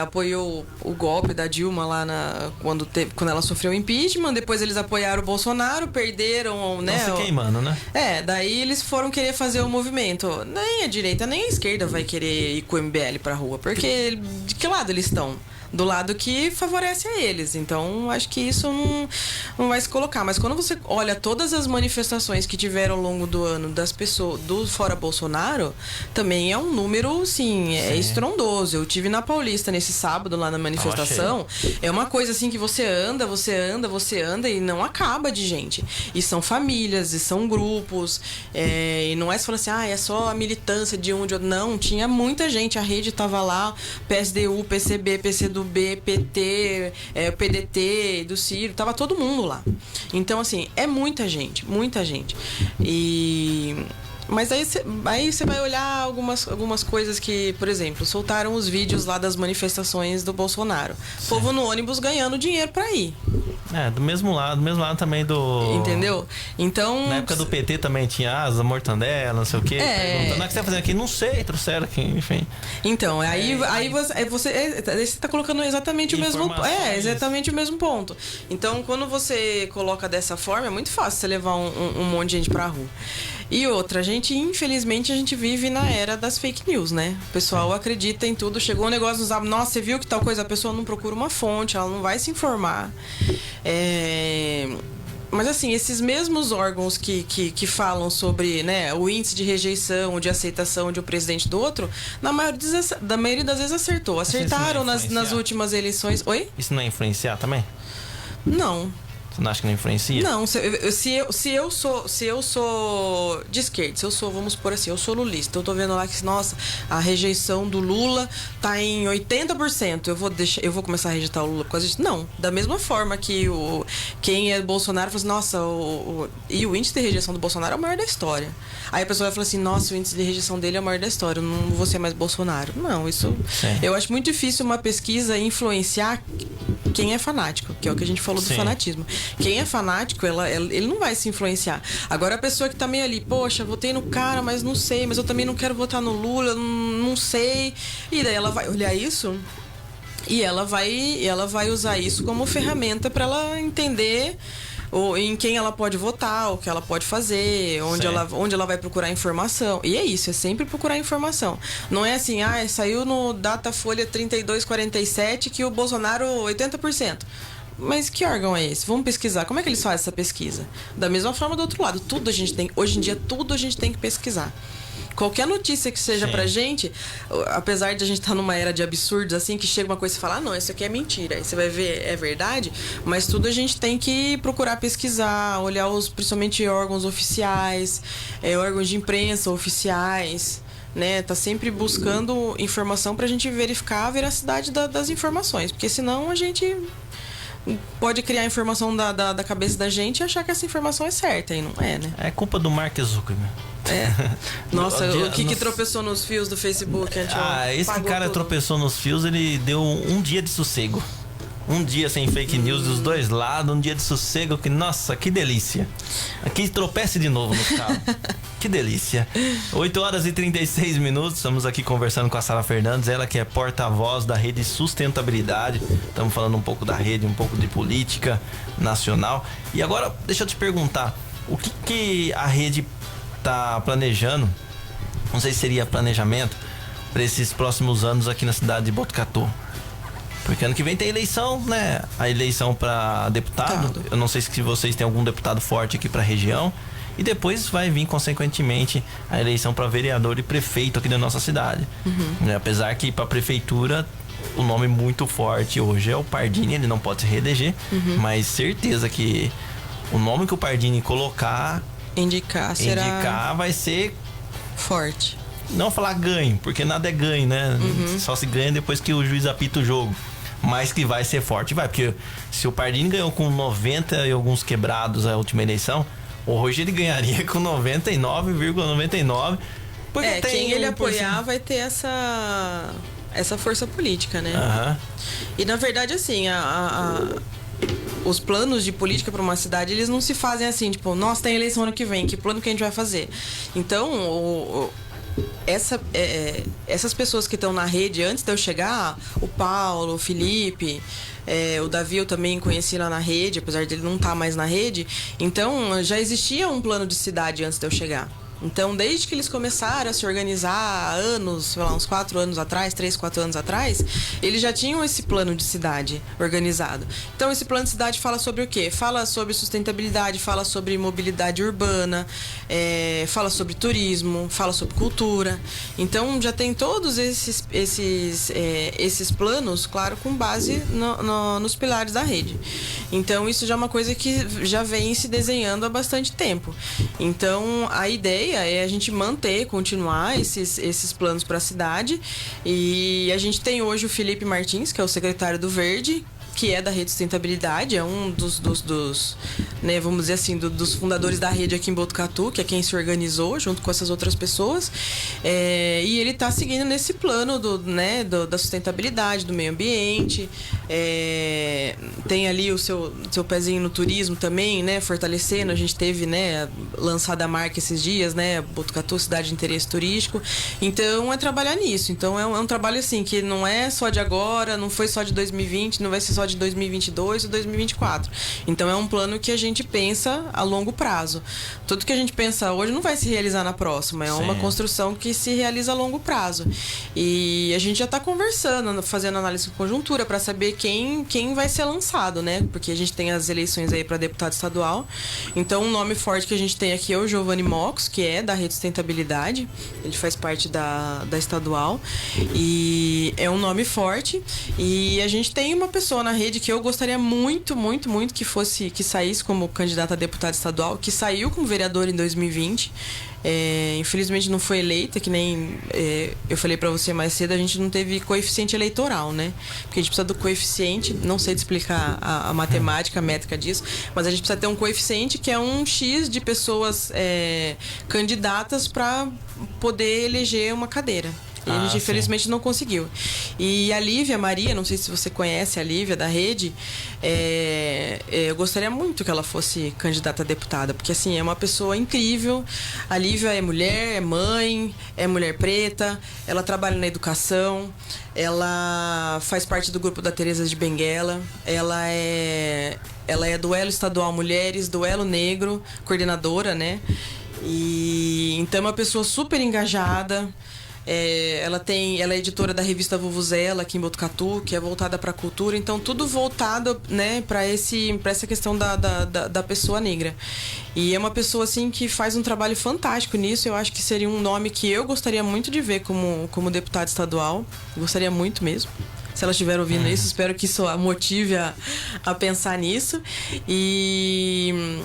Apoiou o golpe da Dilma lá quando ela sofreu o impeachment. Depois eles apoiaram o Bolsonaro, perderam, né? Estão se queimando, né? Daí eles foram querer fazer o movimento. Nem a direita, nem a esquerda vai querer ir com o MBL pra rua. Porque de que lado eles estão? Do lado que favorece a eles. Então, acho que isso não vai se colocar. Mas quando você olha todas as manifestações que tiveram ao longo do ano das pessoas do fora Bolsonaro, também é um número, sim, estrondoso. Eu tive na Paulista nesse sábado lá na manifestação. É uma coisa assim que você anda e não acaba de gente. E são famílias, e são grupos. E não é se falar assim, é só a militância de um de outro. Não, tinha muita gente. A rede tava lá, PSDU, PCB, PCdoB, PT, PDT, do Ciro, tava todo mundo lá. Então, assim, é muita gente. Mas aí você vai olhar algumas coisas que, por exemplo, soltaram os vídeos lá das manifestações do Bolsonaro. O povo no ônibus ganhando dinheiro pra ir. Do mesmo lado também do... Entendeu? Então... Na época do PT também tinha asa, mortandela, não sei o quê. Perguntando, o que você tá fazendo aqui? Não sei, trouxeram aqui, enfim. Então, aí você tá colocando exatamente o mesmo... exatamente o mesmo ponto. Então, quando você coloca dessa forma, é muito fácil você levar um monte de gente pra rua. E outra, infelizmente, a gente vive na era das fake news, né? O pessoal acredita em tudo. Chegou um negócio no Zap, nossa, você viu que tal coisa? A pessoa não procura uma fonte, ela não vai se informar. Mas assim, esses mesmos órgãos que falam sobre, né, o índice de rejeição, de aceitação de um presidente do outro, da maioria das vezes acertaram nas últimas eleições. Oi? Isso não é influenciar também? Não. Você não acha que não influencia? Não, se eu sou de esquerda, vamos supor assim, eu sou lulista, eu tô vendo lá que, nossa, a rejeição do Lula tá em 80%, eu vou começar a rejeitar o Lula por causa disso? Não, da mesma forma que quem é Bolsonaro fala assim, nossa, e o índice de rejeição do Bolsonaro é o maior da história. Aí a pessoa vai falar assim, nossa, o índice de rejeição dele é o maior da história, eu não vou ser mais Bolsonaro. Não, isso... Eu acho muito difícil uma pesquisa influenciar quem é fanático, que é o que a gente falou do fanatismo. Quem é fanático, ele não vai se influenciar. Agora a pessoa que tá meio ali, poxa, votei no cara, mas não sei, mas eu também não quero votar no Lula, não sei. E daí ela vai olhar isso e ela vai usar isso como ferramenta para ela entender em quem ela pode votar, o que ela pode fazer, onde ela vai procurar informação. E é isso, é sempre procurar informação. Não é assim, saiu no Datafolha 3247 que o Bolsonaro 80%. Mas que órgão é esse? Vamos pesquisar. Como é que eles fazem essa pesquisa? Da mesma forma do outro lado. Hoje em dia, tudo a gente tem que pesquisar. Qualquer notícia que seja pra gente, apesar de a gente estar numa era de absurdos, assim, que chega uma coisa e fala, não, isso aqui é mentira. Aí você vai ver, é verdade, mas tudo a gente tem que procurar pesquisar, olhar principalmente órgãos oficiais, órgãos de imprensa oficiais, né? Tá sempre buscando informação pra gente verificar a veracidade das informações, porque senão a gente pode criar a informação da cabeça da gente e achar que essa informação é certa, e não é, né? É culpa do Mark Zuckerberg. Nossa, o que tropeçou nos fios do Facebook? Esse cara tropeçou nos fios, ele deu um dia de sossego. Um dia sem fake news dos dois lados, um dia de sossego, que, nossa, que delícia. Aqui tropece de novo no carro. Que delícia. 8h36, estamos aqui conversando com a Sara Fernandes, ela que é porta-voz da Rede Sustentabilidade. Estamos falando um pouco da rede, um pouco de política nacional. E agora, deixa eu te perguntar, o que a rede está planejando, não sei se seria planejamento, para esses próximos anos aqui na cidade de Botucatu? Porque ano que vem tem eleição, né? A eleição para deputado. Eu não sei se vocês têm algum deputado forte aqui para a região. E depois vai vir, consequentemente, a eleição para vereador e prefeito aqui da nossa cidade. Apesar que para a prefeitura, o nome muito forte hoje é o Pardini, ele não pode se reeleger. Mas certeza que o nome que o Pardini colocar... Indicar vai ser... forte. não falar ganho, porque nada é ganho, né? Só se ganha depois que o juiz apita o jogo. Mas que vai ser forte, vai. Porque se o Pardini ganhou com 90 e alguns quebrados a última eleição, hoje ele ganharia com 99,99. Porque quem ele apoiar vai ter essa força política, né? E na verdade, assim, os planos de política para uma cidade, eles não se fazem assim, tipo, nossa, tem eleição ano que vem, que plano que a gente vai fazer? Então, essas pessoas que estão na rede, antes de eu chegar, o Paulo, o Felipe, o Davi eu também conheci lá na rede, apesar dele não estar mais na rede. Então, já existia um plano de cidade antes de eu chegar. Então, desde que eles começaram a se organizar há anos, sei lá, uns 4 anos atrás, 3, 4 anos atrás, eles já tinham esse plano de cidade organizado. Então, esse plano de cidade fala sobre o quê? Fala sobre sustentabilidade, fala sobre mobilidade urbana, fala sobre turismo, fala sobre cultura. Então, já tem todos esses planos, claro, com base nos pilares da rede. Então, isso já é uma coisa que já vem se desenhando há bastante tempo. Então, a ideia é a gente continuar esses planos para a cidade. E a gente tem hoje o Felipe Martins, que é o secretário do Verde, que é da Rede Sustentabilidade, é um dos né, vamos dizer assim, dos fundadores da rede aqui em Botucatu, que é quem se organizou junto com essas outras pessoas. E ele está seguindo nesse plano da sustentabilidade, do meio ambiente. Tem ali o seu pezinho no turismo também, né, fortalecendo. A gente teve, né, lançada a marca esses dias, né, Botucatu, cidade de interesse turístico. Então, é trabalhar nisso. Então, é um trabalho assim, que não é só de agora, não foi só de 2020, não vai ser só de 2022 ou 2024. Então, é um plano que a gente pensa a longo prazo. Tudo que a gente pensa hoje não vai se realizar na próxima. É uma construção que se realiza a longo prazo. E a gente já está conversando, fazendo análise de conjuntura para saber quem vai ser lançado, né? Porque a gente tem as eleições aí para deputado estadual. Então, um nome forte que a gente tem aqui é o Giovanni Mocos, que é da Rede Sustentabilidade. Ele faz parte da estadual. E é um nome forte. E a gente tem uma pessoa na rede que eu gostaria muito, muito, muito que saísse como candidata a deputada estadual, que saiu como vereador em 2020. Infelizmente não foi eleita, que nem eu falei pra você mais cedo, a gente não teve coeficiente eleitoral, né? Porque a gente precisa do coeficiente, não sei te explicar a matemática, a métrica disso, mas a gente precisa ter um coeficiente que é um X de pessoas candidatas para poder eleger uma cadeira. E a gente, infelizmente, não conseguiu. E a Lívia Maria, não sei se você conhece a Lívia da rede, eu gostaria muito que ela fosse candidata a deputada, porque, assim, é uma pessoa incrível. A Lívia é mulher, é mãe, é mulher preta, ela trabalha na educação, ela faz parte do grupo da Teresa de Benguela, ela é do Elo Estadual Mulheres, do Elo Negro, coordenadora, né? E então é uma pessoa super engajada. Ela é editora da revista Vuvuzela aqui em Botucatu, que é voltada para a cultura. Então, tudo voltado, né, para essa questão da pessoa negra. E é uma pessoa, assim, que faz um trabalho fantástico nisso. Eu acho que seria um nome que eu gostaria muito de ver como deputada estadual. Gostaria muito mesmo. Se ela estiver ouvindo isso, espero que isso a motive a pensar nisso. E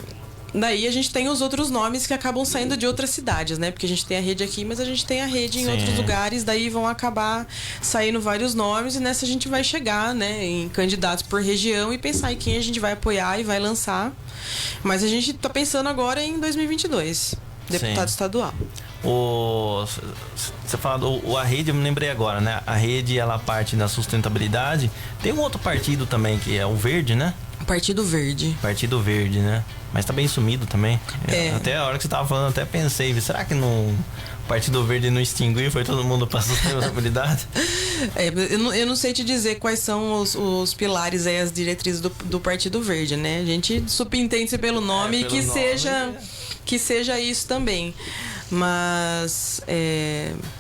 daí a gente tem os outros nomes que acabam saindo de outras cidades, né? Porque a gente tem a rede aqui, mas a gente tem a rede em outros lugares. Daí vão acabar saindo vários nomes e nessa a gente vai chegar, né, em candidatos por região e pensar em quem a gente vai apoiar e vai lançar. Mas a gente tá pensando agora em 2022, deputado estadual. Você falou a rede, eu me lembrei agora, né? A rede, ela parte da sustentabilidade. Tem um outro partido também que é o Verde, né? Partido Verde. Partido Verde, né? Mas tá bem sumido também. Até a hora que você tava falando, até pensei, será que o Partido Verde não extinguiu? Foi todo mundo pra sustentabilidade? Eu não sei te dizer quais são os pilares aí, as diretrizes do Partido Verde, né? A gente subentende pelo nome que seja isso também. Mas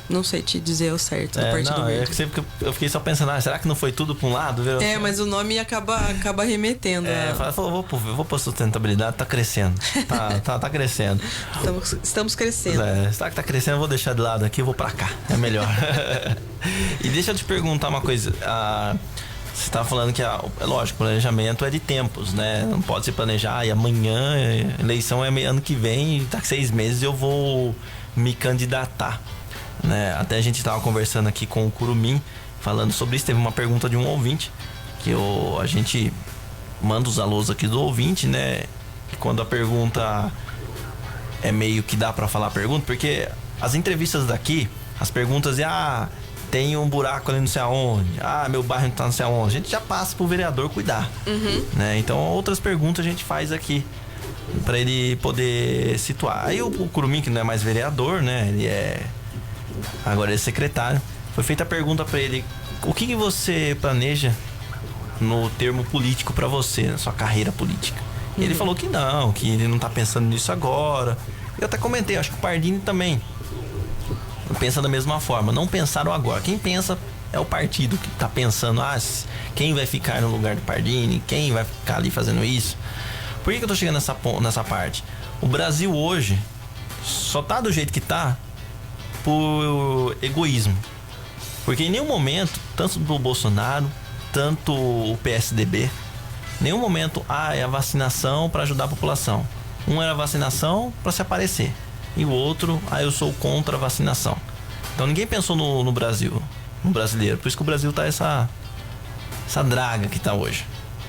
não sei te dizer o certo do Partido Verde. Eu fiquei só pensando, será que não foi tudo pra um lado? Viu? Mas o nome acaba remetendo. Vou pra sustentabilidade, tá crescendo. Tá crescendo. Estamos crescendo. Será que tá crescendo? Eu vou deixar de lado aqui, eu vou pra cá. É melhor. E deixa eu te perguntar uma coisa. Você estava falando que, é lógico, o planejamento é de tempos, né? Não pode se planejar, e amanhã, eleição é ano que vem, e tá 6 meses eu vou me candidatar. né? Até a gente tava conversando aqui com o Curumim, falando sobre isso. Teve uma pergunta de um ouvinte, que a gente manda os alôs aqui do ouvinte, né? E quando a pergunta é meio que dá pra falar a pergunta, porque as entrevistas daqui, as perguntas tem um buraco ali não sei aonde, meu bairro não tá não sei aonde, a gente já passa pro vereador cuidar, né? Então outras perguntas a gente faz aqui pra ele poder situar. Aí o Curumim, que não é mais vereador, né? Agora ele é secretário. Foi feita a pergunta pra ele: o que você planeja no termo político pra você, na sua carreira política? E ele falou que ele não tá pensando nisso agora. Eu até comentei, acho que o Pardini também pensa da mesma forma. Não pensaram agora. Quem pensa é o partido que tá pensando, quem vai ficar no lugar do Pardini, quem vai ficar ali fazendo isso. Por que eu tô chegando nessa parte? O Brasil hoje só tá do jeito que tá por egoísmo. Porque em nenhum momento, tanto do Bolsonaro, tanto o PSDB, em nenhum momento é a vacinação para ajudar a população. Um era a vacinação para se aparecer, e o outro, eu sou contra a vacinação. Então ninguém pensou no Brasil, no brasileiro. Por isso que o Brasil tá essa draga que tá hoje,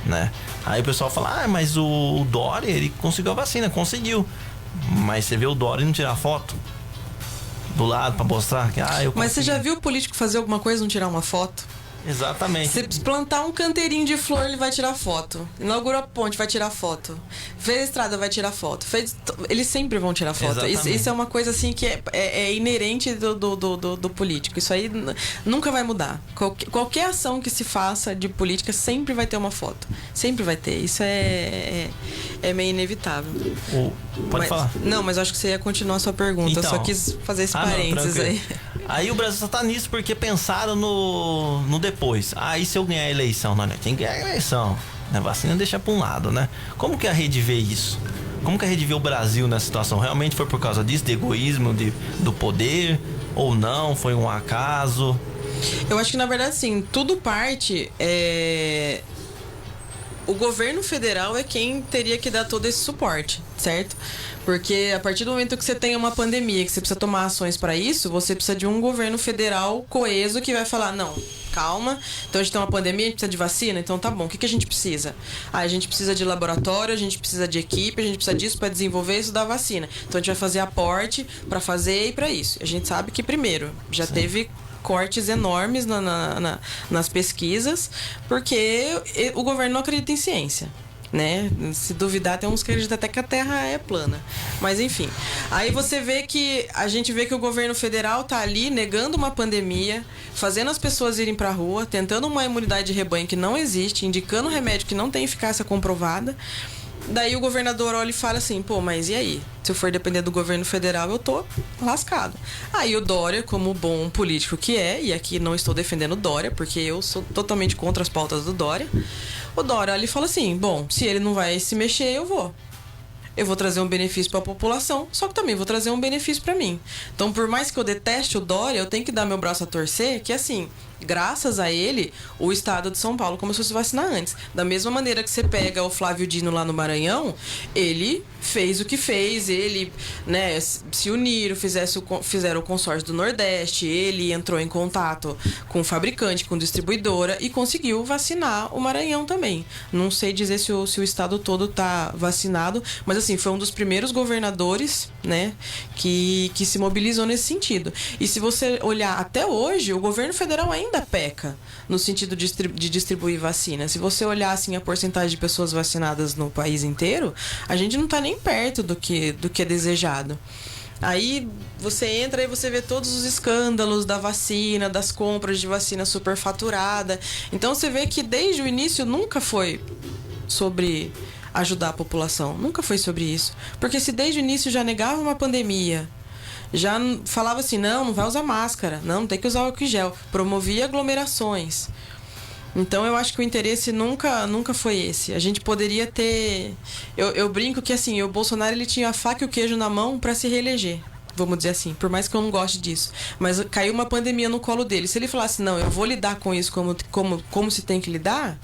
né? Aí o pessoal fala, mas o Dória, ele conseguiu a vacina, conseguiu. Mas você vê o Dória não tirar foto do lado pra mostrar que eu consegui. Mas você já viu o político fazer alguma coisa e não tirar uma foto? Exatamente. Se plantar um canteirinho de flor, ele vai tirar foto. Inaugura a ponte, vai tirar foto. Fez a estrada, vai tirar foto. Eles sempre vão tirar foto. Isso é uma coisa assim que é inerente do político. Isso aí nunca vai mudar. Qualquer ação que se faça de política sempre vai ter uma foto. Sempre vai ter. Isso é meio inevitável. Pode falar. Não, mas eu acho que você ia continuar a sua pergunta. Então, eu só quis fazer esse parênteses aí. Aí o Brasil só tá nisso porque pensaram no depois. E se eu ganhar a eleição? Não, tem que ganhar a eleição. A vacina deixa pra um lado, né? Como que a rede vê isso? Como que a rede vê o Brasil nessa situação? Realmente foi por causa disso, de egoísmo, do poder? Ou não? Foi um acaso? Eu acho que, na verdade, sim. Tudo parte... O governo federal é quem teria que dar todo esse suporte, certo? Porque a partir do momento que você tem uma pandemia, que você precisa tomar ações para isso, você precisa de um governo federal coeso que vai falar, não, calma, então a gente tem uma pandemia, a gente precisa de vacina, então tá bom, o que a gente precisa? A gente precisa de laboratório, a gente precisa de equipe, a gente precisa disso para desenvolver isso da vacina. Então a gente vai fazer aporte para fazer e para isso. A gente sabe que, primeiro, já teve cortes enormes nas pesquisas, porque o governo não acredita em ciência, né? Se duvidar, tem uns que acreditam até que a Terra é plana. Mas enfim, aí a gente vê que o governo federal tá ali negando uma pandemia, fazendo as pessoas irem pra rua, tentando uma imunidade de rebanho que não existe, indicando remédio que não tem eficácia comprovada. Daí o governador olha e fala assim, mas e aí? Se eu for depender do governo federal, eu tô lascado. Aí o Dória, como bom político que e aqui não estou defendendo o Dória, porque eu sou totalmente contra as pautas do Dória, o Dória olha e fala assim, se ele não vai se mexer, eu vou trazer um benefício para a população, só que também vou trazer um benefício para mim. Então, por mais que eu deteste o Dória, eu tenho que dar meu braço a torcer, que assim, graças a ele, o estado de São Paulo começou a se vacinar antes. Da mesma maneira que você pega o Flávio Dino lá no Maranhão, ele fez o que fez, ele, né, se uniram, fizeram o consórcio do Nordeste, ele entrou em contato com o fabricante, com a distribuidora e conseguiu vacinar o Maranhão também. Não sei dizer se o estado todo tá vacinado, mas assim, foi um dos primeiros governadores, né, que se mobilizou nesse sentido. E se você olhar até hoje, o governo federal ainda peca no sentido de distribuir vacina. Se você olhar assim a porcentagem de pessoas vacinadas no país inteiro, a gente não tá nem perto do que é desejado. Aí você entra e você vê todos os escândalos da vacina, das compras de vacina superfaturada. Então você vê que desde o início nunca foi sobre ajudar a população. Nunca foi sobre isso. Porque se desde o início já negava uma pandemia, já falava assim, não vai usar máscara, não tem que usar álcool em gel, promovia aglomerações. Então eu acho que o interesse nunca foi esse. A gente poderia ter... Eu brinco que assim, o Bolsonaro ele tinha a faca e o queijo na mão para se reeleger, vamos dizer assim, por mais que eu não goste disso. Mas caiu uma pandemia no colo dele. Se ele falasse, não, eu vou lidar com isso como se tem que lidar,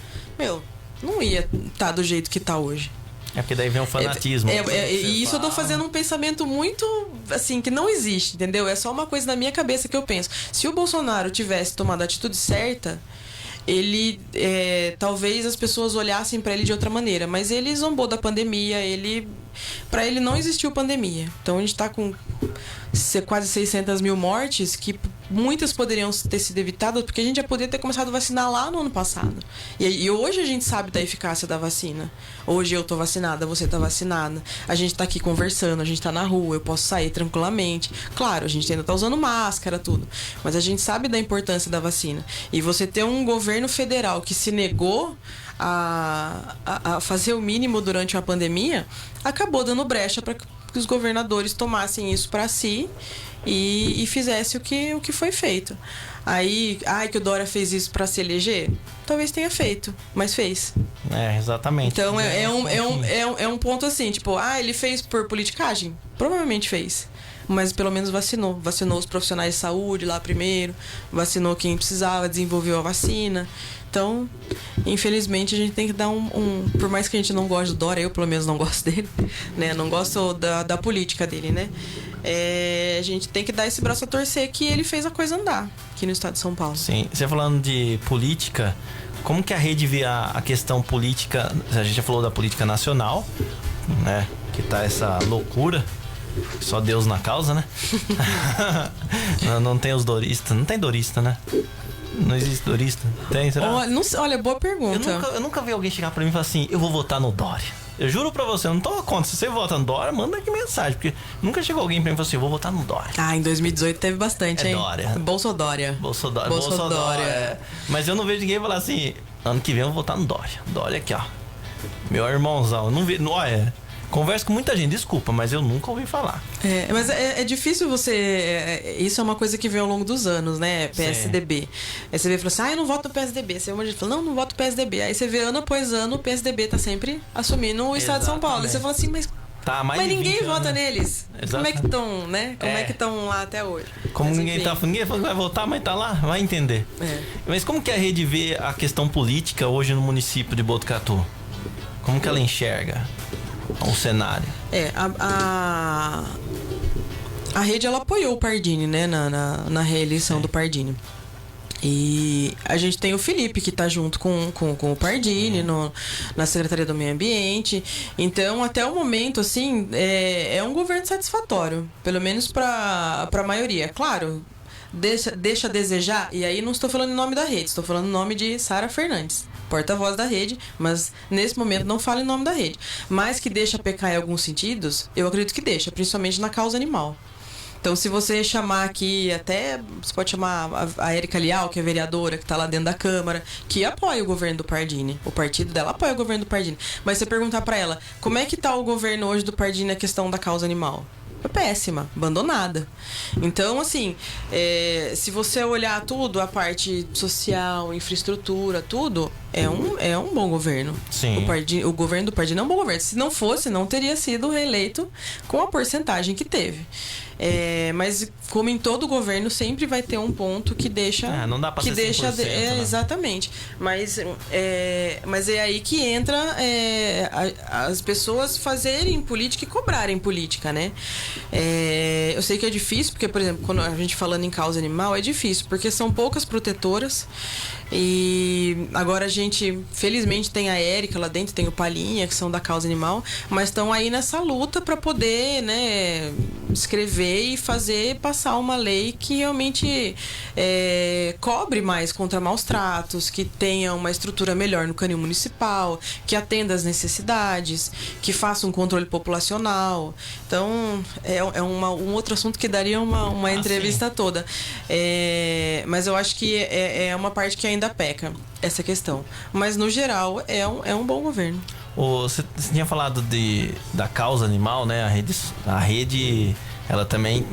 não ia estar do jeito que está hoje. É porque daí vem um fanatismo. E isso eu tô fazendo um pensamento muito, assim, que não existe, entendeu? É só uma coisa na minha cabeça que eu penso. Se o Bolsonaro tivesse tomado a atitude certa, ele, talvez as pessoas olhassem pra ele de outra maneira, mas ele zombou da pandemia, pra ele não existiu pandemia. Então a gente tá com quase 600 mil mortes, que muitas poderiam ter sido evitadas, porque a gente já poderia ter começado a vacinar lá no ano passado. E hoje a gente sabe da eficácia da vacina. Hoje eu tô vacinada, você tá vacinada. A gente tá aqui conversando, a gente tá na rua, eu posso sair tranquilamente. Claro, a gente ainda tá usando máscara, tudo. Mas a gente sabe da importância da vacina. E você ter um governo federal que se negou a fazer o mínimo durante a pandemia, acabou dando brecha para que os governadores tomassem isso para si e fizesse o que foi feito. Aí, que o Dória fez isso para se eleger? Talvez tenha feito, mas fez. Exatamente. Então é um ponto assim, tipo, ele fez por politicagem? Provavelmente fez. Mas pelo menos vacinou os profissionais de saúde lá primeiro, vacinou quem precisava, desenvolveu a vacina. Então, infelizmente, a gente tem que dar por mais que a gente não goste do Dória, eu pelo menos não gosto dele, né? Não gosto da política dele, né? A gente tem que dar esse braço a torcer que ele fez a coisa andar aqui no estado de São Paulo. Sim, você falando de política, como que a rede vê a questão política? A gente já falou da política nacional, né? Que tá essa loucura. Só Deus na causa, né? não tem os doristas. Não tem dorista, né? Não existe dorista? Tem, será? Olha, boa pergunta. Eu nunca vi alguém chegar pra mim e falar assim: eu vou votar no Dória. Eu juro pra você, eu não tô contra. Se você vota no Dória, manda aqui mensagem. Porque nunca chegou alguém pra mim e falou assim: eu vou votar no Dória. Em 2018 teve bastante, hein? Dória. Bolsodória. Mas eu não vejo ninguém falar assim: ano que vem eu vou votar no Dória. Dória aqui, ó. Meu irmãozão. Eu não vi. Olha. Converso com muita gente, desculpa, mas eu nunca ouvi falar. Mas é difícil você... isso é uma coisa que vem ao longo dos anos, né? PSDB. Sim. Aí você vê e fala assim, eu não voto no PSDB. Você fala, não voto no PSDB. Aí você vê ano após ano, o PSDB tá sempre assumindo o estado de São Paulo. E você fala assim, mas ninguém vota neles. Exatamente. Como é que estão, né? Como é que estão lá até hoje? Ninguém vai votar, mas tá lá, vai entender. Mas como que a rede vê a questão política hoje no município de Botucatu? Como que ela enxerga o cenário? A rede, ela apoiou o Pardini, né, na reeleição do Pardini. E a gente tem o Felipe, que tá junto com o Pardini na Secretaria do Meio Ambiente. Então, até o momento, assim, é um governo satisfatório, pelo menos para a maioria. Claro, deixa a desejar, e aí não estou falando em nome da rede, estou falando em nome de Sara Fernandes, porta-voz da rede, mas nesse momento não falo em nome da rede. Mas que deixa pecar em alguns sentidos, eu acredito que deixa, principalmente na causa animal. Então, se você chamar aqui, até você pode chamar a Érica Leal, que é vereadora, que está lá dentro da Câmara, que apoia o governo do Pardini. O partido dela apoia o governo do Pardini. Mas você perguntar para ela, como é que está o governo hoje do Pardini na questão da causa animal? É péssima, abandonada. Então, assim, se você olhar tudo, a parte social, infraestrutura, tudo, é um bom governo. Sim. O governo do Pardini é um bom governo. Se não fosse, não teria sido reeleito com a porcentagem que teve. Mas como em todo governo, sempre vai ter um ponto que deixa... não dá pra ser 100%, né? Exatamente. Mas é aí que entra as pessoas fazerem política e cobrarem política, né? Eu sei que é difícil, porque, por exemplo, quando a gente falando em causa animal, é difícil, porque são poucas protetoras. E agora a gente, felizmente, tem a Érica lá dentro, tem o Palhinha, que são da causa animal, mas estão aí nessa luta para poder, né, escrever e fazer passar uma lei que realmente cobre mais contra maus tratos, que tenha uma estrutura melhor no canil municipal, que atenda às necessidades, que faça um controle populacional. Então, é um outro assunto que daria uma entrevista toda. Mas eu acho que é uma parte que ainda peca, essa questão. Mas, no geral, é um bom governo. Você tinha falado da causa animal, né? A rede ela também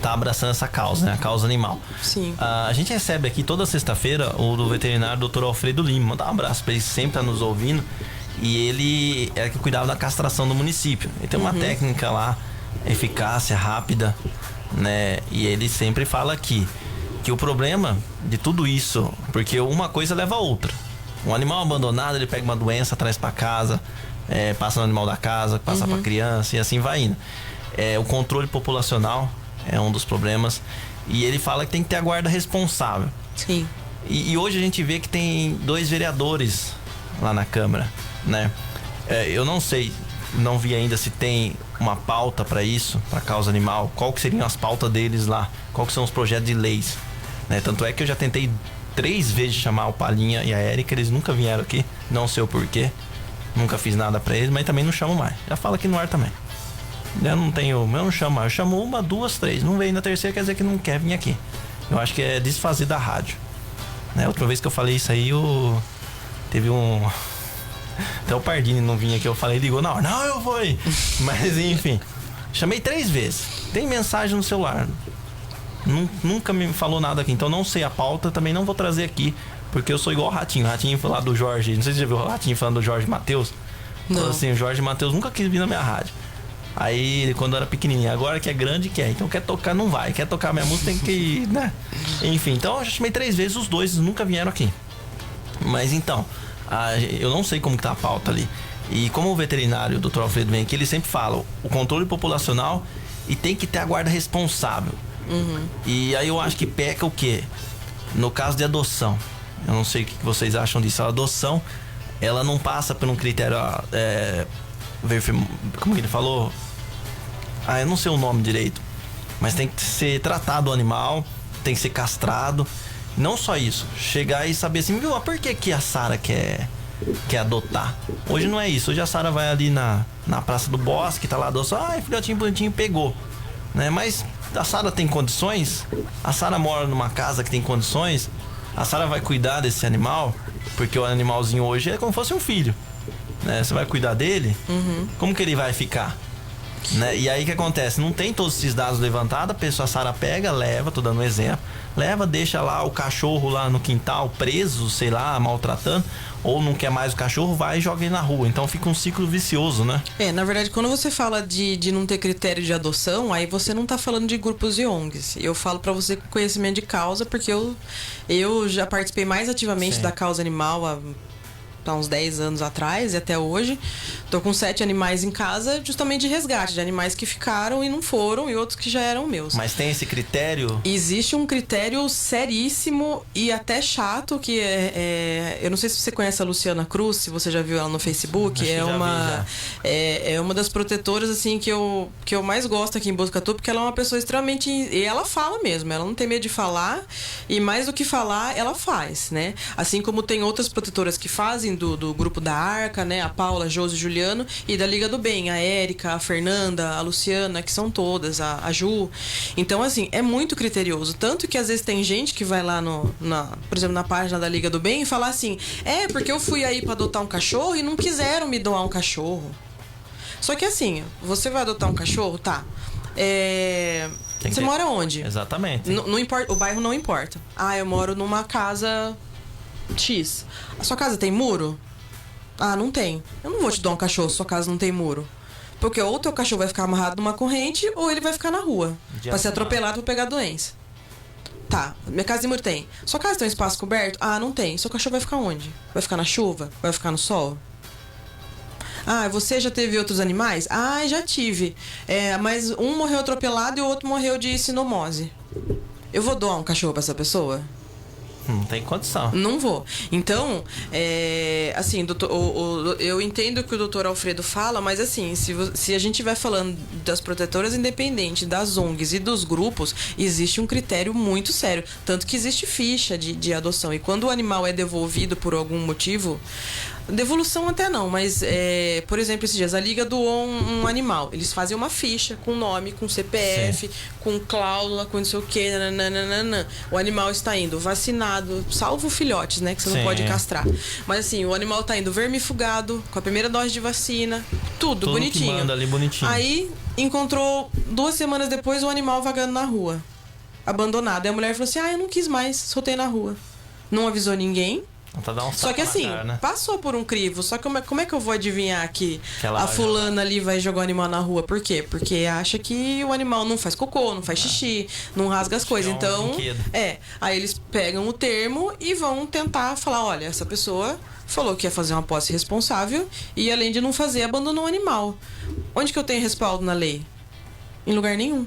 tá abraçando essa causa, né? A causa animal. Sim. A gente recebe aqui toda sexta-feira o do veterinário Dr. Alfredo Lima. Mandar um abraço pra ele, sempre tá nos ouvindo. E ele é que cuidava da castração do município. Ele tem uma técnica lá, eficácia, rápida, né? E ele sempre fala aqui que o problema de tudo isso, porque uma coisa leva a outra. Um animal abandonado, ele pega uma doença, traz pra casa, passa no animal da casa, passa pra criança e assim vai indo. O controle populacional é um dos problemas. E ele fala que tem que ter a guarda responsável. Sim. E hoje a gente vê que tem 2 vereadores lá na Câmara, né? Eu não sei, não vi ainda se tem uma pauta para isso, para causa animal. Qual que seriam as pautas deles lá? Qual que são os projetos de leis? Né? Tanto é que eu já tentei 3 vezes chamar o Palinha e a Érica, eles nunca vieram aqui, não sei o porquê. Nunca fiz nada para eles, mas também não chamo mais. Já fala aqui no ar também. Eu não chamo mais. Eu chamo 1, 2, 3. Não veio na terceira, quer dizer que não quer vir aqui. Eu acho que é desfazer da rádio. Né? A última vez que eu falei isso aí, teve um... Até o Pardini não vinha aqui, eu falei, ligou na hora. Não, eu vou aí. Mas enfim, chamei 3 vezes. Tem mensagem no celular. Nunca me falou nada aqui. Então não sei a pauta, também não vou trazer aqui. Porque eu sou igual o Ratinho. O Ratinho foi lá do Jorge. Não sei se você já viu o Ratinho falando do Jorge Mateus. Não. Falou assim, o Jorge Mateus nunca quis vir na minha rádio. Aí, quando eu era pequenininho, agora que é grande, quer. Então quer tocar, não vai. Quer tocar minha música, tem que, né? Enfim, então eu já chamei 3 vezes, os 2 nunca vieram aqui. Mas então, eu não sei como que tá a pauta ali. E como o veterinário, o Dr. Alfredo, vem aqui, ele sempre fala o controle populacional e tem que ter a guarda responsável. E aí eu acho que peca o quê? No caso de adoção. Eu não sei o que vocês acham disso. A adoção, ela não passa por um critério... como ele falou? Eu não sei o nome direito. Mas tem que ser tratado o animal, tem que ser castrado. Não só isso, chegar e saber assim, viu, por que a Sara quer adotar? Hoje não é isso, hoje a Sara vai ali na Praça do Bosque, tá lá adoção, filhotinho bonitinho, pegou. Né? Mas a Sara tem condições? A Sara mora numa casa que tem condições? A Sara vai cuidar desse animal? Porque o animalzinho hoje é como se fosse um filho. Né? Você vai cuidar dele? Como que ele vai ficar? Né? E aí o que acontece? Não tem todos esses dados levantados, a Sara pega, leva, tô dando um exemplo, leva, deixa lá o cachorro lá no quintal preso, sei lá, maltratando, ou não quer mais o cachorro, vai e joga ele na rua. Então fica um ciclo vicioso, né? Na verdade, quando você fala de não ter critério de adoção, aí você não tá falando de grupos e ONGs. Eu falo pra você com conhecimento de causa, porque eu já participei mais ativamente da causa animal há uns 10 anos atrás e até hoje. Tô com 7 animais em casa, justamente de resgate, de animais que ficaram e não foram, e outros que já eram meus. Mas tem esse critério? Existe um critério seríssimo e até chato, que eu não sei se você conhece a Luciana Cruz, se você já viu ela no Facebook. É uma das protetoras, assim, que eu mais gosto aqui em Botucatu, porque ela é uma pessoa extremamente... E ela fala mesmo, ela não tem medo de falar, e mais do que falar, ela faz, né? Assim como tem outras protetoras que fazem do grupo da Arca, né? A Paula, a Josi, o Juliano, e da Liga do Bem, a Érica, a Fernanda, a Luciana, que são todas, a Ju. Então, assim, é muito criterioso. Tanto que às vezes tem gente que vai lá por exemplo, na página da Liga do Bem e fala assim, porque eu fui aí pra adotar um cachorro e não quiseram me doar um cachorro. Só que assim, você vai adotar um cachorro, tá? Você mora onde? Exatamente. Não importa, o bairro não importa. Eu moro numa casa X. A sua casa tem muro? Não tem. Eu não vou te dar um cachorro se sua casa não tem muro. Porque ou teu cachorro vai ficar amarrado numa corrente, ou ele vai ficar na rua pra ser atropelado pra pegar doença. Tá, minha casa tem muro, tem. Sua casa tem um espaço coberto? Não tem. Seu cachorro vai ficar onde? Vai ficar na chuva? Vai ficar no sol? Você já teve outros animais? Já tive. Mas um morreu atropelado e o outro morreu de sinomose. Eu vou doar um cachorro pra essa pessoa? Não tem condição. Não vou. Então, assim, eu entendo o que o doutor Alfredo fala, mas assim, se a gente estiver falando das protetoras independentes, das ONGs e dos grupos, existe um critério muito sério. Tanto que existe ficha de adoção. E quando o animal é devolvido por algum motivo... Devolução até não, mas por exemplo, esses dias a Liga doou um animal. Eles fazem uma ficha com nome, com CPF, com cláusula, com não sei o que. O animal está indo vacinado, salvo filhotes, né? Que você não pode castrar. Mas assim, o animal está indo vermifugado, com a primeira dose de vacina, tudo bonitinho. Que manda ali bonitinho. Aí encontrou 2 semanas depois o animal vagando na rua, abandonado. Aí a mulher falou assim: eu não quis mais, soltei na rua. Não avisou ninguém. Pra dar um Só que tapa na assim, cara, né? passou por um crivo. Só que como é que eu vou adivinhar que Que ela a fulana ali vai jogar o animal na rua? Por quê? Porque acha que o animal não faz cocô, não faz xixi, não rasga as coisas. é um Então, brinquedo. aí eles pegam o termo e vão tentar falar, olha, essa pessoa falou que ia fazer uma posse responsável e além de não fazer, abandonou o animal. Onde que eu tenho respaldo na lei? Em lugar nenhum.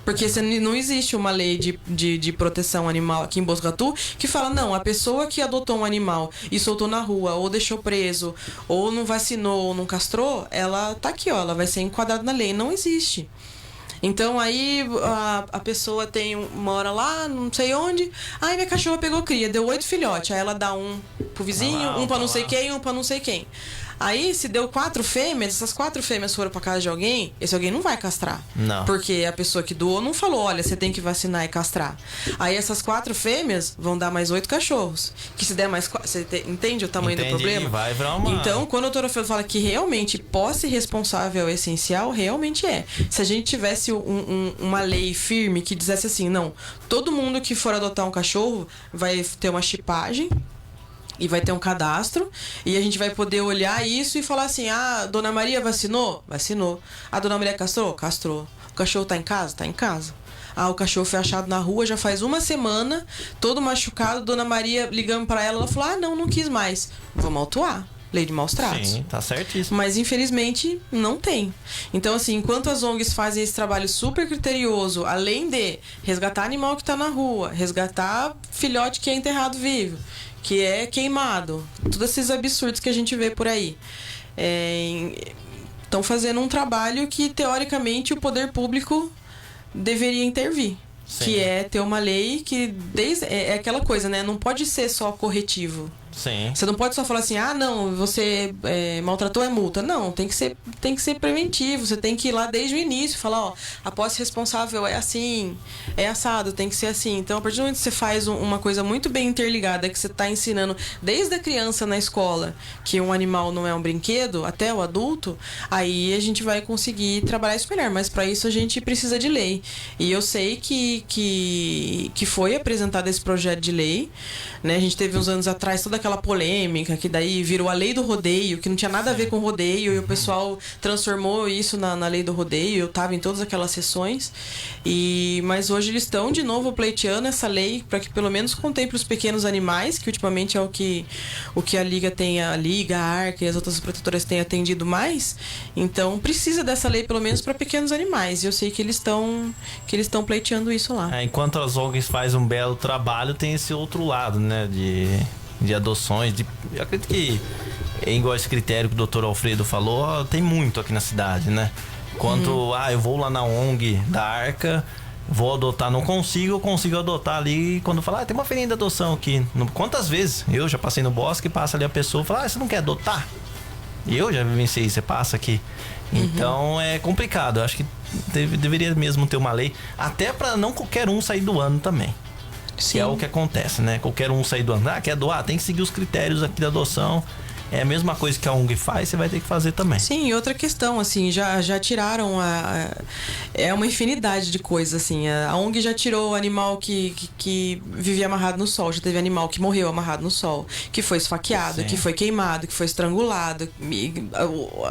Porque não existe uma lei de proteção animal aqui em Botucatu que fala, não, a pessoa que adotou um animal e soltou na rua, ou deixou preso, ou não vacinou, ou não castrou, ela tá aqui, ó, ela vai ser enquadrada na lei. Não existe. Então aí a pessoa mora lá, não sei onde, aí minha cachorra pegou cria, deu 8 filhotes, aí ela dá um pro vizinho, um pra não sei quem, um pra não sei quem. Aí, se deu 4 fêmeas, essas 4 fêmeas foram pra casa de alguém, esse alguém não vai castrar. Não. Porque a pessoa que doou não falou, olha, você tem que vacinar e castrar. Aí essas 4 fêmeas vão dar mais 8 cachorros. Que se der mais 4, você entende o tamanho do problema? Vai virar uma... Então, quando o doutor Alfredo fala que realmente posse responsável é essencial, realmente é. Se a gente tivesse uma lei firme que dissesse assim, não, todo mundo que for adotar um cachorro vai ter uma chipagem, e vai ter um cadastro, e a gente vai poder olhar isso e falar assim, ah, Dona Maria vacinou? Vacinou. A Dona Maria castrou? Castrou. O cachorro tá em casa? Tá em casa. Ah, o cachorro foi achado na rua já faz uma semana, todo machucado, Dona Maria ligando pra ela, ela falou, ah, não quis mais. Vamos autuar. Lei de maus tratos. Sim, tá certíssimo. Mas infelizmente não tem. Então assim, enquanto as ONGs fazem esse trabalho super criterioso, além de resgatar animal que tá na rua, resgatar filhote que é enterrado vivo, que é queimado, todos esses absurdos que a gente vê por aí, estão fazendo um trabalho que teoricamente o poder público deveria intervir. Sim. Que é ter uma lei que é aquela coisa, né? Não pode ser só corretivo. Sim. Você não pode só falar assim, ah, não, você maltratou, é multa. Não, tem que ser preventivo. Você tem que ir lá desde o início e falar, ó, a posse responsável é assim, é assado, tem que ser assim. Então, a partir do momento que você faz uma coisa muito bem interligada, que você está ensinando desde a criança na escola que um animal não é um brinquedo, até o adulto, aí a gente vai conseguir trabalhar isso melhor. Mas para isso a gente precisa de lei. E eu sei que foi apresentado esse projeto de lei, né? A gente teve uns anos atrás toda aquela polêmica que daí virou a lei do rodeio, que não tinha nada a ver com rodeio, e o pessoal transformou isso na lei do rodeio. Eu estava em todas aquelas sessões, mas hoje eles estão de novo pleiteando essa lei para que pelo menos contemple os pequenos animais, que ultimamente é o que a Liga, a Arca e as outras protetoras têm atendido mais. Então precisa dessa lei pelo menos para pequenos animais, e eu sei que eles estão pleiteando isso lá. Enquanto as ONGs fazem um belo trabalho, tem esse outro lado, né, de adoções, eu acredito que igual esse critério que o Dr. Alfredo falou, tem muito aqui na cidade, né? Quanto, eu vou lá na ONG da Arca, vou adotar, não consigo, eu consigo adotar ali, quando falar, tem uma feirinha de adoção aqui. Quantas vezes eu já passei no bosque, passa ali a pessoa e fala, você não quer adotar? E eu já vivenciei, você passa aqui. Então é complicado, eu acho que deveria mesmo ter uma lei, até para não qualquer um sair do ano também. Sim. Que é o que acontece, né? Qualquer um sair do ano, quer doar, tem que seguir os critérios aqui da adoção. É a mesma coisa que a ONG faz, você vai ter que fazer também. Sim, e outra questão, assim, já tiraram é uma infinidade de coisas, assim. A ONG já tirou o animal que vivia amarrado no sol, já teve animal que morreu amarrado no sol, que foi esfaqueado, Sim. que foi queimado, que foi estrangulado,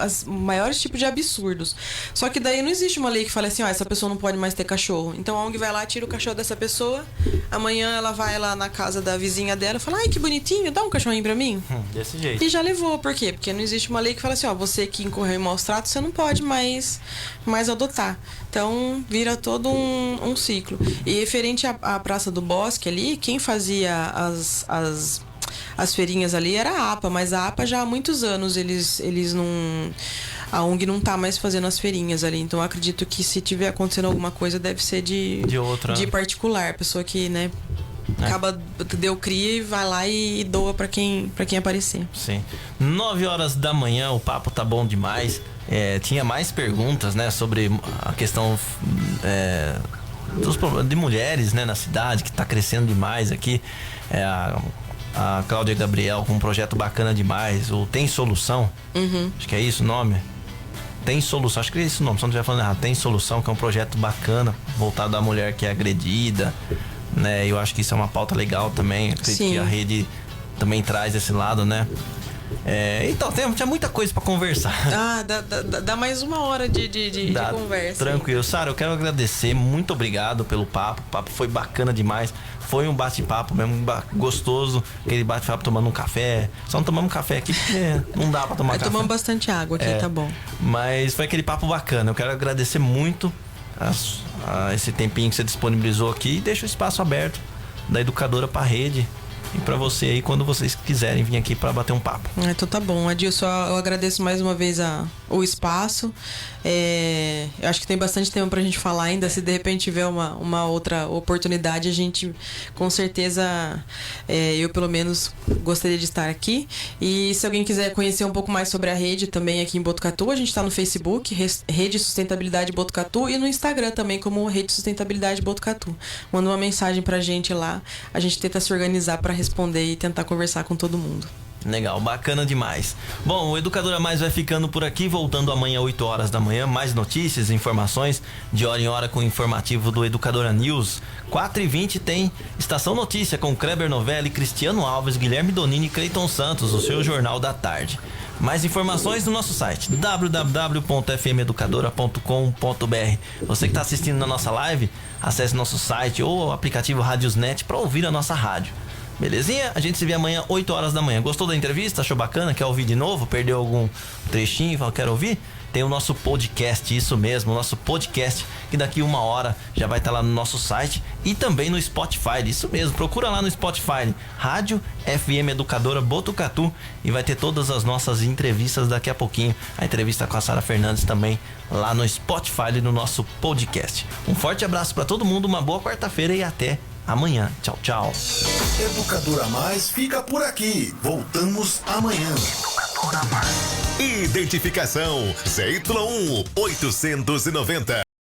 os maiores tipos de absurdos. Só que daí não existe uma lei que fale assim, essa pessoa não pode mais ter cachorro. Então a ONG vai lá, tira o cachorro dessa pessoa, amanhã ela vai lá na casa da vizinha dela e fala, ai, que bonitinho, dá um cachorrinho pra mim. Desse jeito. E já levou, por quê? Porque não existe uma lei que fala assim, você que incorreu em maus tratos, você não pode mais adotar. Então, vira todo um ciclo. E referente à Praça do Bosque ali, quem fazia as feirinhas ali era a APA, mas a APA já há muitos anos eles não... A ONG não tá mais fazendo as feirinhas ali, então eu acredito que se tiver acontecendo alguma coisa, deve ser de particular, pessoa que, né... Acaba, deu cria e vai lá e doa pra quem aparecer. Sim. 9h da manhã, o papo tá bom demais. Tinha mais perguntas, né, sobre a questão de mulheres, né, na cidade, que tá crescendo demais aqui. A Cláudia Gabriel com um projeto bacana demais. O Tem Solução. Acho que é isso o nome. Tem Solução, acho que é esse o nome, se não estiver falando errado. Tem Solução, que é um projeto bacana, voltado à mulher que é agredida, né? Eu acho que isso é uma pauta legal também. Eu acredito que a rede também traz esse lado, né? Então, tinha muita coisa pra conversar. Dá mais uma hora de conversa. Tranquilo. Sara, eu quero agradecer. Muito obrigado pelo papo. O papo foi bacana demais. Foi um bate-papo mesmo gostoso. Aquele bate-papo tomando um café. Só não tomamos café aqui porque não dá pra tomar café. Tomamos bastante água aqui, tá bom. Mas foi aquele papo bacana. Eu quero agradecer muito a esse tempinho que você disponibilizou aqui. E deixa o espaço aberto da educadora pra rede. E pra você aí, quando vocês quiserem vir aqui pra bater um papo. Então tá bom, Adilson, eu agradeço mais uma vez o espaço. Eu acho que tem bastante tempo pra gente falar ainda. Se de repente tiver uma outra oportunidade, a gente, com certeza, eu pelo menos gostaria de estar aqui. E se alguém quiser conhecer um pouco mais sobre a rede também aqui em Botucatu, a gente tá no Facebook, Rede Sustentabilidade Botucatu, e no Instagram também como Rede Sustentabilidade Botucatu. Manda uma mensagem pra gente lá, a gente tenta se organizar pra responder e tentar conversar com todo mundo. Legal, bacana demais. Bom, o Educadora Mais vai ficando por aqui, voltando amanhã 8 horas da manhã, mais notícias, informações de hora em hora com o informativo do Educadora News. 4h20 tem Estação Notícia com Kleber Novelli, Cristiano Alves, Guilherme Donini e Cleiton Santos, o seu Jornal da Tarde. Mais informações no nosso site www.fmeducadora.com.br. Você que está assistindo na nossa live, acesse nosso site ou o aplicativo Radiosnet para ouvir a nossa rádio. Belezinha? A gente se vê amanhã 8 horas da manhã. Gostou da entrevista? Achou bacana? Quer ouvir de novo? Perdeu algum trechinho? Falou, quero ouvir? Tem o nosso podcast, isso mesmo, o nosso podcast, que daqui 1 hora já vai estar lá no nosso site e também no Spotify, isso mesmo, procura lá no Spotify, Rádio FM Educadora Botucatu, e vai ter todas as nossas entrevistas daqui a pouquinho, a entrevista com a Sara Fernandes também lá no Spotify e no nosso podcast. Um forte abraço para todo mundo, uma boa quarta-feira e até amanhã. Tchau, tchau. Educadora Mais fica por aqui. Voltamos amanhã. Educadora Mais. Identificação ZY1 890.